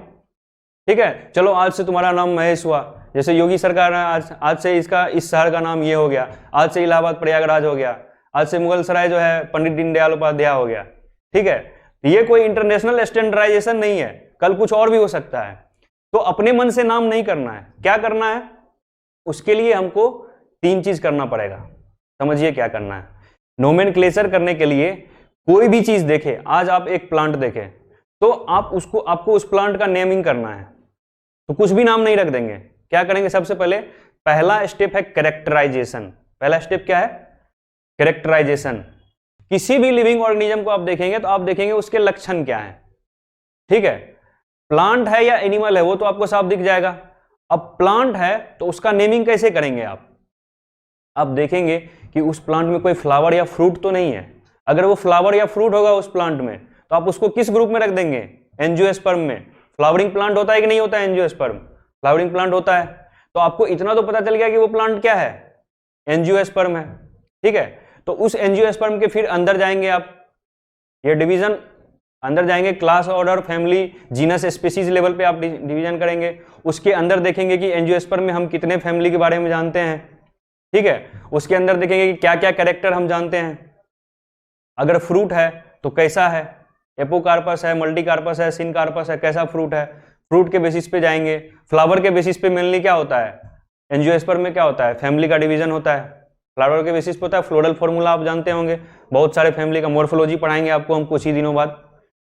ठीक है। चलो आज से तुम्हारा नाम महेश हुआ, जैसे योगी सरकार है, आज से इसका इस शहर का नाम ये हो गया, आज से इलाहाबाद प्रयागराज हो गया, आज से मुगल सराय जो है पंडित दीनदयाल उपाध्याय हो गया, ठीक है, ये कोई इंटरनेशनल स्टैंडर्डाइजेशन नहीं है, कल कुछ और भी हो सकता है। तो अपने मन से नाम नहीं करना है, क्या करना है, उसके लिए हमको 3 चीज करना पड़ेगा। समझिए क्या करना है। नोमेनक्लेचर करने के लिए कोई भी चीज देखे, आज आप एक प्लांट देखे तो आपको उस प्लांट का नेमिंग करना है, तो कुछ भी नाम नहीं रख देंगे। क्या करेंगे, सबसे पहले पहला स्टेप है कैरेक्टराइजेशन। पहला स्टेप क्या है, कैरेक्टराइजेशन। किसी भी लिविंग ऑर्गेनिज्म को आप देखेंगे तो आप देखेंगे उसके लक्षण क्या है। ठीक है, प्लांट है या एनिमल है वो तो आपको साफ दिख जाएगा। अब प्लांट है तो उसका नेमिंग कैसे करेंगे आप देखेंगे कि उस प्लांट में कोई फ्लावर या फ्रूट तो नहीं है। अगर वो फ्लावर या फ्रूट होगा उस प्लांट में तो आप उसको किस ग्रुप में रख देंगे, एंजियोस्पर्म में। फ्लावरिंग प्लांट होता है कि नहीं होता है एंजियोस्पर्म, फ्लावरिंग प्लांट होता है। तो आपको इतना तो पता चल गया कि वो प्लांट क्या है, एंजियोस्पर्म है। ठीक है, तो उस एंजियोस्पर्म के फिर अंदर जाएंगे आप, ये डिवीजन अंदर जाएंगे, class, order, family, genus, species level पे आप डिवीजन करेंगे। उसके अंदर देखेंगे कि एंजियोस्पर्म में हम कितने फैमिली के बारे में जानते हैं। ठीक है, उसके अंदर देखेंगे कि क्या क्या कैरेक्टर हम जानते हैं। अगर फ्रूट है तो कैसा है, एपोकार्पस है, मल्टीकार्पस है, सिनकार्पस है, कैसा फ्रूट है, फ्रूट के बेसिस पे जाएंगे। फ्लावर के बेसिस पे मेनली क्या होता है, एंजियोस्पर्म में क्या होता है, फैमिली का डिवीजन होता है। फ्लावर के बेसिस पे होता है फ्लोरल फॉर्मूला, आप जानते होंगे, बहुत सारे फैमिली का मॉर्फोलॉजी पढ़ाएंगे आपको हम कुछ ही दिनों बाद।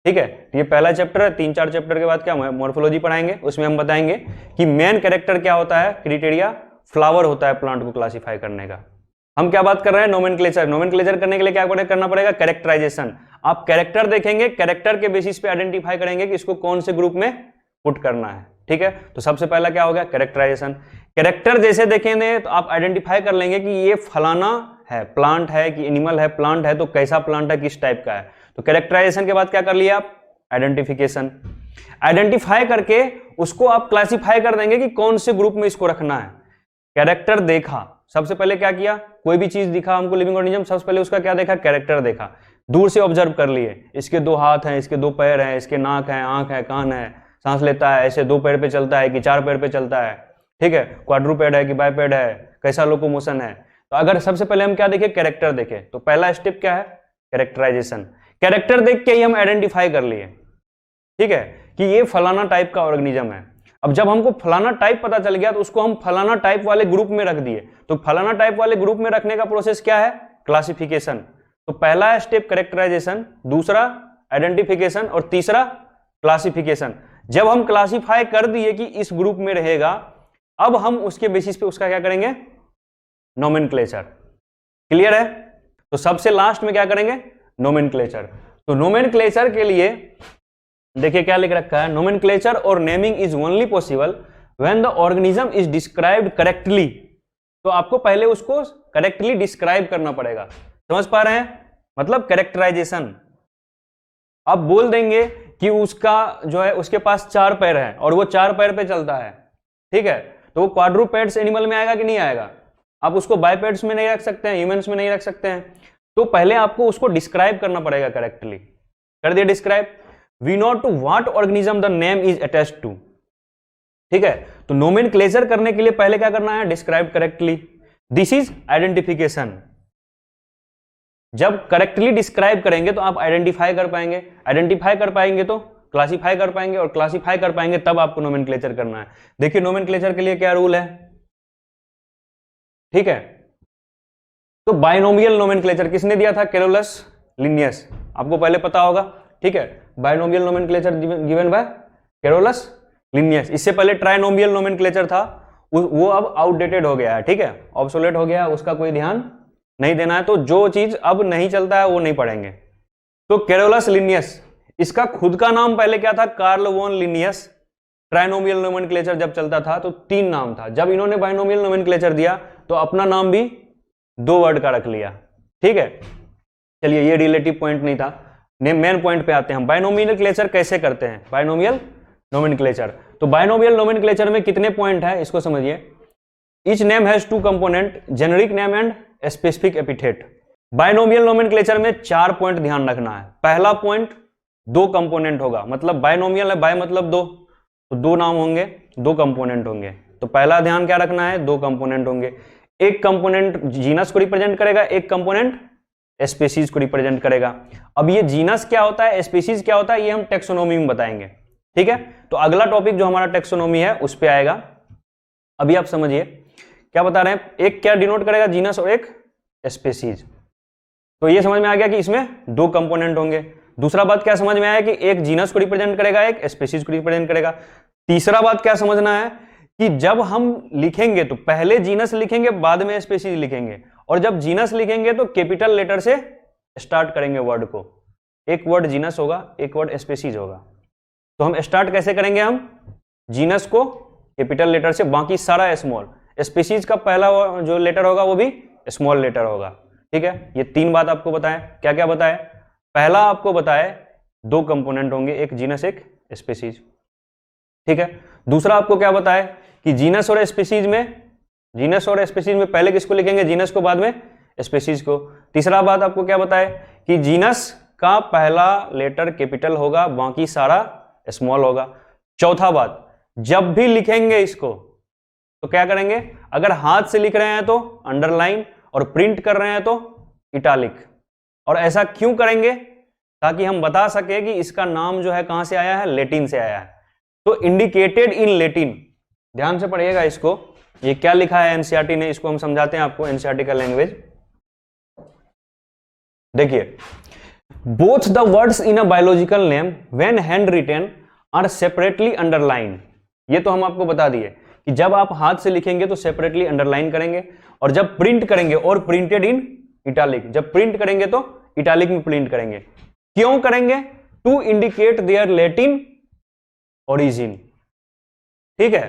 ठीक है, ये पहला चैप्टर है, 3-4 चैप्टर के बाद क्या मॉर्फोलॉजी पढ़ाएंगे, उसमें हम बताएंगे कि मेन कैरेक्टर क्या होता है, क्राइटेरिया फ्लावर होता है प्लांट को क्लासिफाई करने का। हम क्या बात कर रहे हैं, नोमेनक्लेचर। नोमेनक्लेचर करने के लिए क्या करना पड़ेगा, कैरेक्टराइजेशन। आप कैरेक्टर देखेंगे, कैरेक्टर के बेसिस पे आइडेंटिफाई करेंगे कि इसको कौन से ग्रुप में पुट करना है। ठीक है, तो सबसे पहला क्या हो गया, कैरेक्टराइजेशन। कैरेक्टर जैसे देखेंगे तो आप आइडेंटिफाई कर लेंगे कि ये फलाना है, प्लांट है कि एनिमल है। प्लांट है तो कैसा प्लांट है, किस टाइप का है। तो कैरेक्टराइजेशन के बाद क्या कर लिया आप, आइडेंटिफिकेशन। आइडेंटिफाई करके उसको आप क्लासिफाई कर देंगे कि कौन से ग्रुप में इसको रखना है। कैरेक्टर देखा, सबसे पहले क्या किया, कोई भी चीज दिखा हमको लिविंग ऑर्गेनिज्म, सबसे पहले उसका क्या देखा, कैरेक्टर देखा। दूर से ऑब्जर्व कर लिए, इसके 2 हाथ हैं, इसके 2 पैर हैं, इसके नाक है, आंख है, कान है, सांस लेता है, ऐसे 2 पैर पे चलता है कि 4 पैर पे चलता है। ठीक है, क्वाड्रूपेड है कि बाइपेड है, कैसा लोकोमोशन है। तो अगर सबसे पहले हम क्या देखें, कैरेक्टर देखें, तो पहला स्टेप क्या है, कैरेक्टराइजेशन। कैरेक्टर देख के ही हम आइडेंटिफाई कर लिए, ठीक है, कि ये फलाना टाइप का ऑर्गेनिज्म है। अब जब हमको फलाना टाइप पता चल गया तो उसको हम फलाना टाइप वाले ग्रुप में रख दिए। तो फलाना टाइप वाले ग्रुप में रखने का प्रोसेस क्या है, क्लासिफिकेशन। तो पहला स्टेप कैरेक्टराइजेशन, दूसरा आइडेंटिफिकेशन और तीसरा क्लासिफिकेशन। जब हम क्लासिफाई कर दिए कि इस ग्रुप में रहेगा, अब हम उसके बेसिस पे उसका क्या करेंगे, नोमेनक्लेचर। क्लियर है। तो सबसे लास्ट में क्या करेंगे, नोमेनक्लेचर। तो नोमेनक्लेचर के लिए देखिए क्या लिख रखा है, नोमेनक्लेचर और naming is only possible when the organism is described correctly. तो आपको पहले उसको करेक्टली डिस्क्राइब करना पड़ेगा। समझ पा रहे हैं, मतलब कैरेक्टराइजेशन। आप बोल देंगे कि उसका जो है उसके पास 4 पैर है और वो 4 पैर पे चलता है। ठीक है, तो वो क्वाड्रूपेड्स एनिमल में आएगा कि नहीं आएगा। आप उसको बाइपेड्स में नहीं रख सकते हैं, ह्यूमंस में नहीं रख सकते हैं। तो पहले आपको उसको डिस्क्राइब करना पड़ेगा करेक्टली। कर दिया describe. We know to what organism the name is attached to. ठीक है, तो नोमेनक्लेचर करने के लिए पहले क्या करना है, describe correctly. This is identification. जब करेक्टली डिस्क्राइब करेंगे तो आप आइडेंटिफाई कर पाएंगे, आइडेंटिफाई कर पाएंगे तो क्लासिफाई कर पाएंगे, और क्लासिफाई कर पाएंगे तब आपको नोमेनक्लेचर करना है। देखिए नोमेनक्लेचर के लिए क्या रूल है। ठीक है, तो बाइनोमियल नोमेनक्लेचर किसने दिया था, कैरोलस लिनियस, आपको पहले पता होगा। ठीक है, binomial nomenclature given by Carolus Linnaeus. इससे पहले ट्राइनोमियल नोमेनक्लेचर था, वो अब आउटडेटेड हो गया है। ठीक है, ऑब्सोलेट हो गया, उसका कोई ध्यान नहीं देना है। तो जो चीज अब नहीं चलता है वो नहीं पढ़ेंगे। तो कैरोलस लिनियस, इसका खुद का नाम पहले क्या था, Carl von Linnaeus. Trinomial nomenclature जब चलता था तो 3 नाम था। जब इन्होंने बाइनोमियल नोमेनक्लेचर दिया तो अपना नाम भी 2 वर्ड का रख लिया। ठीक है, चलिए ये रिलेटिव पॉइंट नहीं था, मेन पॉइंट पे आते हैं। बाइनोमियल नोमेनक्लेचर कैसे करते हैं, बाइनोमियल नोमेनक्लेचर। तो बाइनोमियल नोमेनक्लेचर में कितने पॉइंट है इसको समझिए। Each name has 2 component, generic name and specific epithet. Binomial nomenclature में 4 पॉइंट ध्यान रखना है। पहला पॉइंट 2 कंपोनेंट होगा, मतलब बाइनोमियल है, बाय मतलब 2, तो 2 नाम होंगे, 2 कंपोनेंट होंगे। तो पहला ध्यान क्या रखना है, 2 कंपोनेंट होंगे। एक कंपोनेंट जीनस को रिप्रेजेंट करेगा, एक कंपोनेंट स्पीशीज को रिप्रेजेंट करेगा। अब ये जीनस क्या होता है, स्पीशीज क्या होता है, ये हम टेक्सोनोमी में बताएंगे। ठीक है, तो अगला टॉपिक जो हमारा टेक्सोनोमी है उस पे आएगा। अभी आप समझिए क्या बता रहे हैं, एक क्या डिनोट करेगा, जीनस और एक स्पीशीज। तो ये समझ में आ गया कि इसमें दो कंपोनेंट होंगे। दूसरा बात क्या समझ में आया कि एक जीनस को रिप्रेजेंट करेगा, एक स्पीशीज को रिप्रेजेंट करेगा। तीसरा बात क्या समझना है कि जब हम लिखेंगे तो पहले जीनस लिखेंगे, बाद में स्पीशीज लिखेंगे, और जब जीनस लिखेंगे तो कैपिटल लेटर से स्टार्ट करेंगे वर्ड को। एक वर्ड जीनस होगा, एक वर्ड स्पीशीज होगा। तो हम स्टार्ट कैसे करेंगे, हम जीनस को कैपिटल लेटर से, बाकी सारा स्मॉल। स्पीशीज का पहला जो लेटर होगा वो भी स्मॉल लेटर होगा। ठीक है, ये तीन बात आपको बताएं। क्या क्या बताए, पहला आपको बताए दो कंपोनेंट होंगे, एक जीनस एक स्पीशीज। ठीक है, दूसरा आपको क्या बताए कि जीनस और स्पीशीज में पहले किसको लिखेंगे, जीनस को, बाद में स्पीशीज को। तीसरा बात आपको क्या बताए कि जीनस का पहला लेटर कैपिटल होगा, बाकी सारा स्मॉल होगा। चौथा बात, जब भी लिखेंगे इसको तो क्या करेंगे, अगर हाथ से लिख रहे हैं तो अंडरलाइन, और प्रिंट कर रहे हैं तो इटालिक। और ऐसा क्यों करेंगे, ताकि हम बता सके कि इसका नाम जो है कहां से आया है, लैटिन से आया है। तो इंडिकेटेड इन लैटिन, ध्यान से पढ़िएगा इसको, ये क्या लिखा है एनसीईआरटी ने, इसको हम समझाते हैं आपको, एनसीईआरटी का लैंग्वेज। देखिए, both the words in a biological name when hand written are separately underline. ये तो हम आपको बता दिए कि जब आप हाथ से लिखेंगे तो सेपरेटली अंडरलाइन करेंगे, और जब प्रिंट करेंगे और प्रिंटेड इन इटालिक, जब प्रिंट करेंगे तो इटालिक में प्रिंट करेंगे। क्यों करेंगे, to indicate their Latin origin. ठीक है,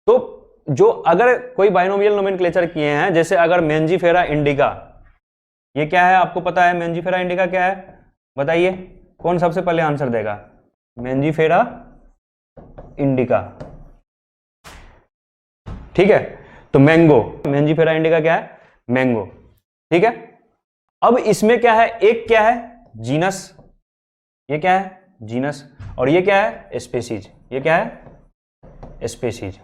तो जो अगर कोई बाइनोमियल नोमेनक्लेचर किए हैं, जैसे अगर मेंजीफेरा इंडिका, ये क्या है आपको पता है, मेंजीफेरा इंडिका क्या है बताइए, कौन सबसे पहले आंसर देगा, मेंजीफेरा इंडिका। ठीक है, तो मैंगो, मेंजीफेरा इंडिका क्या है, मैंगो। ठीक है, अब इसमें क्या है, एक क्या है जीनस, ये क्या है जीनस, और ये क्या है स्पीशीज, ये क्या है स्पीशीज।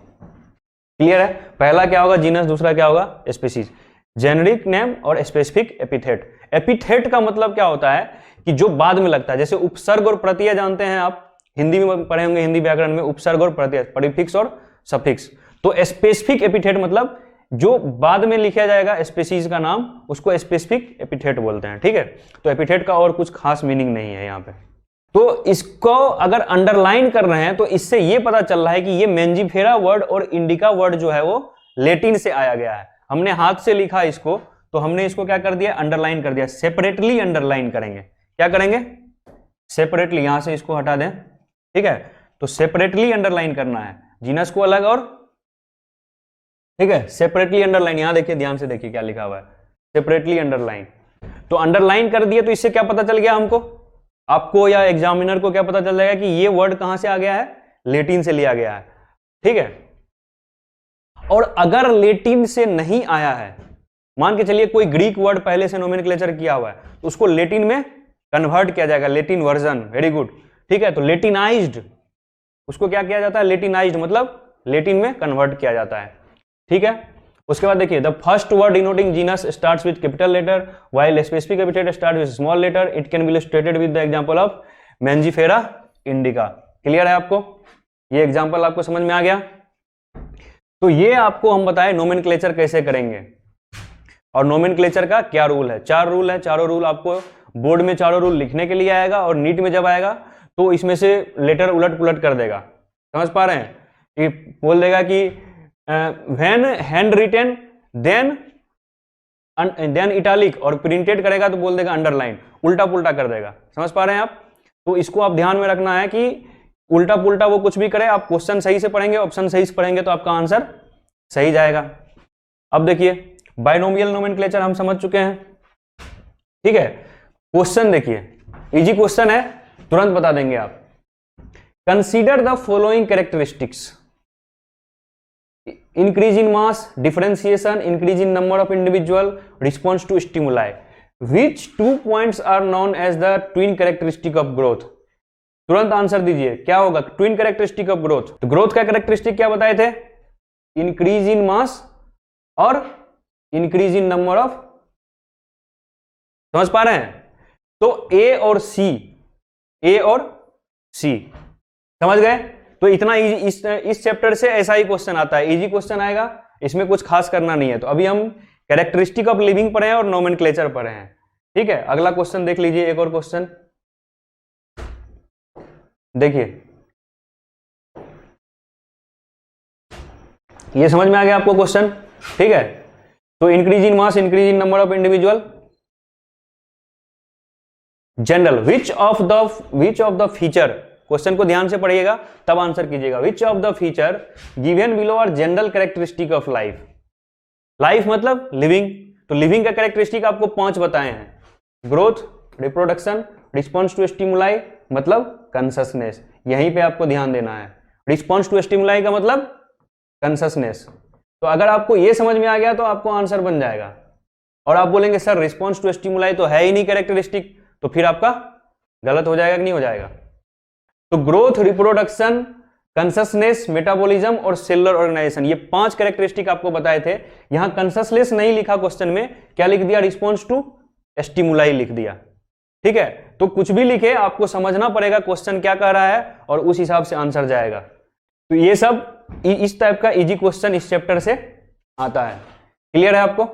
क्लियर है, पहला क्या होगा जीनस, दूसरा क्या होगा स्पीशीज। जेनेरिक नेम और स्पेसिफिक एपिथेट। एपिथेट का मतलब क्या होता है कि जो बाद में लगता है, जैसे उपसर्ग और प्रत्यय जानते हैं आप, हिंदी में पढ़े होंगे, हिंदी व्याकरण में उपसर्ग और प्रत्यय, प्रीफिक्स और सफिक्स। तो स्पेसिफिक एपिथेट मतलब जो बाद में लिखा जाएगा स्पीशीज का नाम, उसको स्पेसिफिक एपिथेट बोलते हैं। ठीक है, तो एपिथेट का और कुछ खास मीनिंग नहीं है यहाँ पे। तो इसको अगर अंडरलाइन कर रहे हैं तो इससे ये पता चल रहा है कि ये मेंजीफेरा वर्ड और इंडिका वर्ड जो है वो लैटिन से आया गया है। हमने हाथ से लिखा इसको, तो हमने इसको क्या कर दिया, अंडरलाइन कर दिया। सेपरेटली अंडरलाइन करेंगे, क्या करेंगे, सेपरेटली, यहां से इसको हटा दें। ठीक है, तो सेपरेटली अंडरलाइन करना है, जीनस को अलग और, ठीक है, सेपरेटली अंडरलाइन। यहां देखिए, ध्यान से देखिए क्या लिखा हुआ है, सेपरेटली अंडरलाइन। तो अंडरलाइन कर दिया, तो इससे क्या पता चल गया हमको, आपको या एग्जामिनर को क्या पता चल जाएगा कि ये वर्ड कहां से आ गया है, लैटिन से लिया गया है। ठीक है, और अगर लैटिन से नहीं आया है, मान के चलिए कोई ग्रीक वर्ड पहले से नोमेनक्लेचर किया हुआ है, तो उसको लैटिन में कन्वर्ट किया जाएगा, लैटिन वर्जन। Very good. ठीक है, तो लैटिनाइज्ड, उसको क्या किया जाता है, लैटिनाइज्ड मतलब लैटिन में कन्वर्ट किया जाता है। ठीक है, उसके बाद देखिए, the first word denoting genus starts with capital letter while specific epithet start with small letter. It can be illustrated with the example of mangifera indica. Clear है आपको, ये एग्जांपल आपको समझ में आ गया। तो ये आपको हम बताए नोमेनक्लेचर कैसे करेंगे, और नोमेनक्लेचर का क्या रूल है। 4 रूल है, चारों रूल आपको बोर्ड में चारों रूल लिखने के लिए आएगा, और नीट में जब आएगा तो इसमें से लेटर उलट पुलट कर देगा। समझ पा रहे हैं, कि बोल देगा कि when hand written then italic, और प्रिंटेड करेगा तो बोल देगा अंडरलाइन, उल्टा पुल्टा कर देगा। समझ पा रहे हैं आप, तो इसको आप ध्यान में रखना है कि उल्टा पुल्टा वो कुछ भी करे, आप क्वेश्चन सही से पढ़ेंगे, ऑप्शन सही से पढ़ेंगे तो आपका आंसर सही जाएगा। अब देखिए, बाइनोमियल नोमेनक्लेचर हम समझ चुके हैं। ठीक है, क्वेश्चन देखिए, इजी क्वेश्चन है, तुरंत बता देंगे आप। Consider the following characteristics, increase in mass, differentiation, increase in number of individual, response to stimuli. Which 2 points are known as the twin characteristic of growth. तुरंत आंसर दीजिए, क्या होगा ट्विन कैरेक्टरिस्टिक ऑफ ग्रोथ। तो growth का characteristic क्या बताए थे, increase in मास और इंक्रीज इन नंबर ऑफ समझ पा रहे हैं? तो ए और सी, ए और सी, समझ गए? तो इतना इजी, इस चैप्टर से ऐसा ही क्वेश्चन आता है, इजी क्वेश्चन आएगा, इसमें कुछ खास करना नहीं है। तो अभी हम कैरेक्टरिस्टिक ऑफ लिविंग पढ़े हैं और नोमेनक्लेचर पढ़े हैं, ठीक है। अगला क्वेश्चन देख लीजिए, एक और क्वेश्चन देखिए, ये समझ में आ गया आपको क्वेश्चन, ठीक है। तो increase in mass, increase in number of individual, general, which of the feature, question को ध्यान से पढ़िएगा तब आंसर कीजिएगा। Which of the feature given below are general characteristic of life, life मतलब लिविंग, तो लिविंग का कैरेक्टरिस्टिक आपको 5 बताए हैं, growth, reproduction, response to stimuli मतलब कॉन्शसनेस, यहीं पे आपको ध्यान देना है। रिस्पॉन्स टू स्टिमुलाई का मतलब कॉन्शसनेस। तो अगर आपको ये समझ में आ गया तो आपको आंसर बन जाएगा। और आप बोलेंगे सर रिस्पॉन्स टू स्टिमुलाई तो है ही नहीं कैरेक्टरिस्टिक, तो फिर आपका गलत हो जाएगा कि नहीं हो जाएगा? तो ग्रोथ, रिप्रोडक्शन, कॉन्शसनेस, मेटाबॉलिज्म और सेलुलर ऑर्गेनाइजेशन, ये 5 कैरेक्टरिस्टिक आपको बताए थे। यहां कॉन्शसनेस नहीं लिखा क्वेश्चन में, क्या लिख दिया? रिस्पॉन्स टू स्टिमुलाई लिख दिया, ठीक है। तो कुछ भी लिखे आपको समझना पड़ेगा क्वेश्चन क्या कह रहा है और उस हिसाब से आंसर जाएगा। तो ये सब इस टाइप का इजी क्वेश्चन इस चैप्टर से आता है। क्लियर है आपको?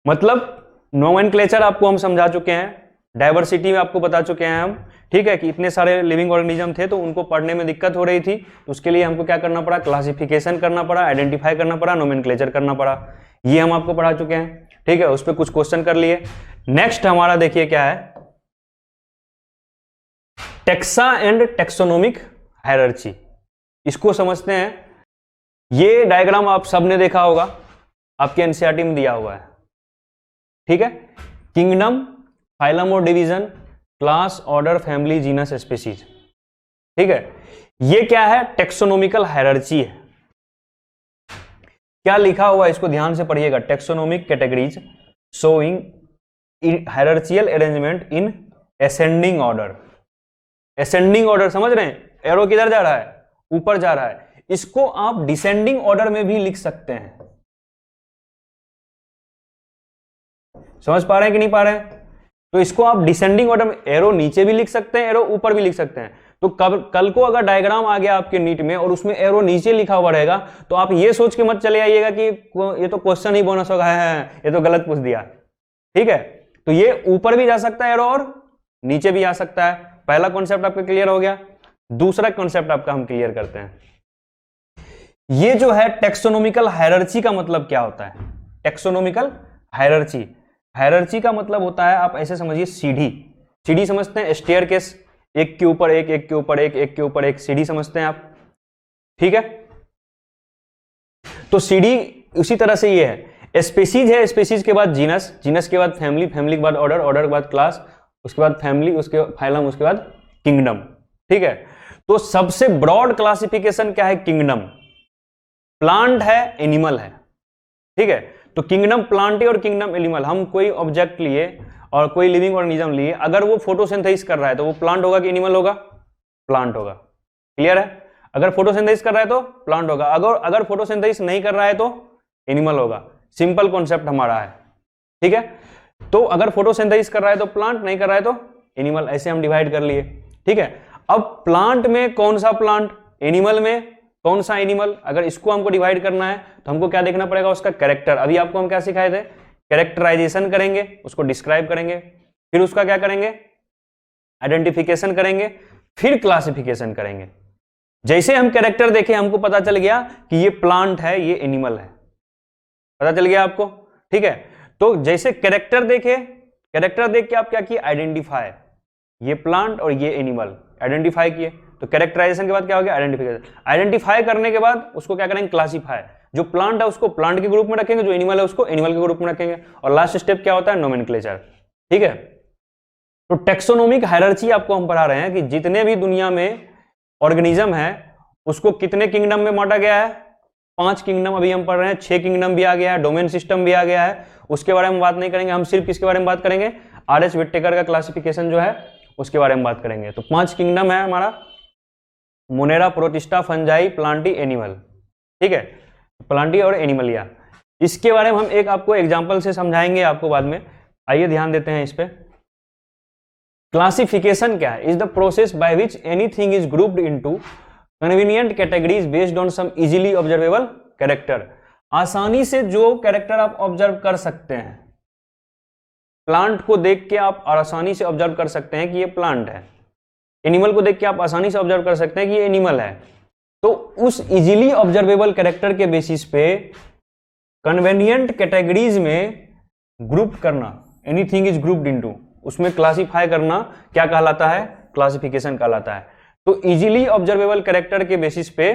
मतलब नोमेनक्लेचर आपको हम समझा चुके हैं, डाइवर्सिटी में आपको बता चुके हैं हम, ठीक है, कि इतने सारे लिविंग ऑर्गेनिज्म थे तो उनको पढ़ने में दिक्कत हो रही थी, तो उसके लिए हमको क्या करना पड़ा? क्लासिफिकेशन करना पड़ा, आइडेंटिफाई करना पड़ा, नोमेनक्लेचर करना पड़ा, ये हम आपको पढ़ा चुके हैं, ठीक है। उस पर कुछ क्वेश्चन कर लिए। नेक्स्ट हमारा देखिए क्या है, टेक्सा एंड टेक्सोनोमिक हायरार्ची, इसको समझते हैं। ये डायग्राम आप सबने देखा होगा, आपके एनसीईआरटी में दिया हुआ है, ठीक है। किंगडम, फाइलम और division, class, order, family, genus, species, ठीक है। ये क्या है? टेक्सोनोमिकल हायरार्ची है। क्या लिखा हुआ है इसको ध्यान से पढ़िएगा। Taxonomic categories showing hierarchical arrangement in ascending order. Ascending order समझ रहे हैं? एरो किधर जा रहा है? ऊपर जा रहा है। इसको आप डिसेंडिंग ऑर्डर में भी लिख सकते हैं। समझ पा रहे हैं कि नहीं पा रहे हैं? तो इसको आप डिसेंडिंग ऑर्डर में, एरो नीचे भी लिख सकते हैं, एरो ऊपर भी लिख सकते हैं। तो कल को अगर डायग्राम आ गया आपके नीट में और उसमें एरो नीचे लिखा हुआ रहेगा तो आप ये सोच के मत चले आइएगा कि ये तो क्वेश्चन ही बोनस होगा, है ये तो गलत पूछ दिया, ठीक है। तो ये ऊपर भी जा सकता है एरो और नीचे भी आ सकता है। पहला कॉन्सेप्ट आपका क्लियर हो गया। दूसरा कॉन्सेप्ट आपका हम क्लियर करते हैं। ये जो है टेक्सोनोमिकल हायरार्ची का मतलब क्या होता है? टेक्सोनोमिकल हायरार्ची, हायरार्ची का मतलब होता है, आप ऐसे समझिए सीढ़ी, सीढ़ी समझते हैं, स्टेयरकेस, एक के ऊपर एक, एक के ऊपर एक, एक के ऊपर एक, सीढ़ी समझते हैं आप, ठीक है। तो सीढ़ी उसी तरह से ये है। स्पीसीज है, स्पीसीज के बाद जीनस, जीनस के बाद फैमिली, फैमिली के बाद ऑर्डर, ऑर्डर के बाद क्लास, उसके बाद फैमिली, उसके फाइलम, उसके बाद किंगडम, ठीक है। तो सबसे ब्रॉड क्लासिफिकेशन क्या है? किंगडम। प्लांट है, एनिमल है, ठीक है। तो किंगडम प्लांट और किंगडम एनिमल, हम कोई ऑब्जेक्ट लिए और कोई लिविंग ऑर्गेनिज्म लिए, अगर वो फोटोसिंथेसिस कर रहा है तो वो प्लांट होगा कि एनिमल होगा? प्लांट होगा। क्लियर है? अगर फोटोसिंथेसिस कर रहा है तो प्लांट होगा, अगर फोटोसिंथेसिस नहीं कर रहा है तो एनिमल होगा। सिंपल कॉन्सेप्ट हमारा है, ठीक है। तो अगर फोटोसिंथेसिस कर रहा है तो प्लांट, नहीं कर रहा है तो एनिमल, ऐसे हम डिवाइड कर लिए, ठीक है। अब प्लांट में कौन सा प्लांट, एनिमल में कौन सा एनिमल, अगर इसको हमको डिवाइड करना है तो हमको क्या देखना पड़ेगा? उसका कैरेक्टर। अभी आपको हम क्या सिखाए थे? कैरेक्टराइजेशन करेंगे, उसको डिस्क्राइब करेंगे, फिर उसका क्या करेंगे? आइडेंटिफिकेशन करेंगे, फिर क्लासिफिकेशन करेंगे। जैसे हम कैरेक्टर देखे हमको पता चल गया कि ये प्लांट है, ये एनिमल है, पता चल गया आपको, ठीक है। तो जैसे कैरेक्टर देखे, कैरेक्टर देख के आप क्या किए? आइडेंटिफाई, ये प्लांट और ये एनिमल, आइडेंटिफाई किए। तो कैरेक्टराइजेशन के बाद क्या हो गया? आइडेंटिफिकेशन। आइडेंटिफाई करने के बाद उसको क्या करेंगे? क्लासिफाई। जो प्लांट है उसको प्लांट के ग्रुप में रखेंगे, जो एनिमल है उसको एनिमल के ग्रुप में रखेंगे, और लास्ट स्टेप क्या होता है? नोमेनक्लेचर, ठीक है। तो टेक्सोनोमिक हायरार्ची आपको हम पढ़ा रहे हैं कि जितने भी दुनिया में ऑर्गेनिज्म है उसको कितने किंगडम में बांटा गया है? 5 किंगडम अभी हम पढ़ रहे हैं, 6 किंगडम भी आ गया है, डोमेन सिस्टम भी आ गया है, उसके बारे में बात नहीं करेंगे, हम सिर्फ किसके बारे में बात करेंगे? आर.एच. विट्टेकर का क्लासिफिकेशन जो है उसके बारे में बात करेंगे। तो 5 किंगडम है हमारा, Monera, protista, fungi, Plantae, animal, ठीक है। प्लांटी और एनिमलिया, इसके बारे में हम एक आपको एग्जांपल से समझाएंगे आपको बाद में। आइए ध्यान देते हैं इस पे। क्लासिफिकेशन क्या है? Is the process by which anything is grouped into convenient categories based on some easily observable character. आसानी से जो कैरेक्टर आप ऑब्जर्व कर सकते हैं, प्लांट को देख के आप आसानी से ऑब्जर्व कर सकते हैं कि ये प्लांट है, एनिमल को देख के आप आसानी से ऑब्जर्व कर सकते हैं कि ये एनिमल है, तो उस इजीली ऑब्जर्वेबल कैरेक्टर के बेसिस पे कन्वेनिएंट कैटेगरीज में ग्रुप करना, एनीथिंग इज ग्रुप्ड इनटू, उसमें क्लासिफाई करना क्या कहलाता है? क्लासिफिकेशन कहलाता है। तो इजीली ऑब्जर्वेबल कैरेक्टर के बेसिस पे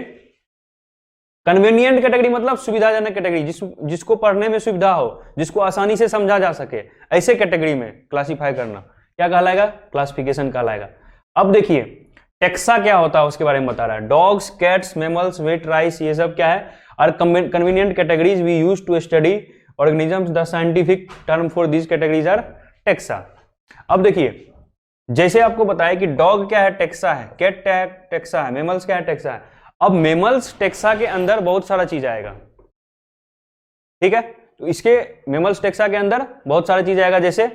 कन्वेनिएंट कैटेगरी मतलब सुविधाजनक कैटेगरी, जिसको पढ़ने में सुविधा हो, जिसको आसानी से समझा जा सके, ऐसे कैटेगरी में क्लासिफाई करना क्या कहलाएगा? क्लासिफिकेशन कहलाएगा। अब देखिए टेक्सा क्या होता है उसके बारे में बता रहा है। Dogs, cats, mammals, wheat rice, ये सब क्या है? Are convenient categories we use to study organisms. The scientific term for this categories are taxa. अब देखिए जैसे आपको बताया कि डॉग क्या है? टेक्सा है। कैट क्या है? टेक्सा है। मैमल्स क्या है? टेक्सा है। अब मैमल्स टेक्सा के अंदर बहुत सारा चीज आएगा, ठीक है? तो इसके मैमल्स टेक्सा के अंदर बहुत सारा चीज आएगा, जैसे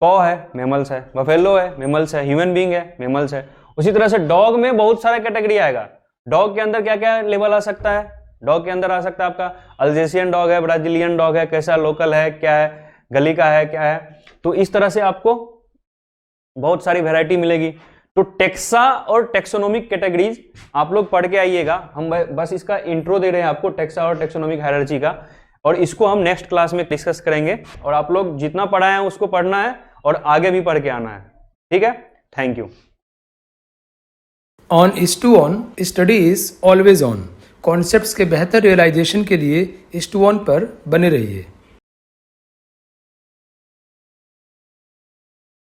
कॉ है, मैमल्स है, बफेलो है, मैमल्स है, ह्यूमन बीइंग है, मैमल्स है। उसी तरह से डॉग में बहुत सारा कैटेगरी आएगा। डॉग के अंदर क्या क्या लेवल आ सकता है? डॉग के अंदर आ सकता है आपका अल्जेशियन डॉग है, ब्राजीलियन डॉग है, कैसा लोकल है, क्या है, गली का है, क्या है। तो इस तरह से आपको बहुत सारी वैरायटी मिलेगी। तो टेक्सा और टेक्सोनोमिक कैटेगरीज आप लोग पढ़ के आइएगा। हम बस इसका इंट्रो दे रहे हैं आपको टेक्सा और टेक्सोनोमिक हायरार्ची का, और इसको हम नेक्स्ट क्लास में डिस्कस करेंगे। और आप लोग जितना पढ़ा है उसको पढ़ना है और आगे भी पढ़ के आना है, ठीक है? Thank you. On S2 on study is always on. Concepts के बेहतर रियलाइजेशन के लिए S2 ऑन पर बने रहिए।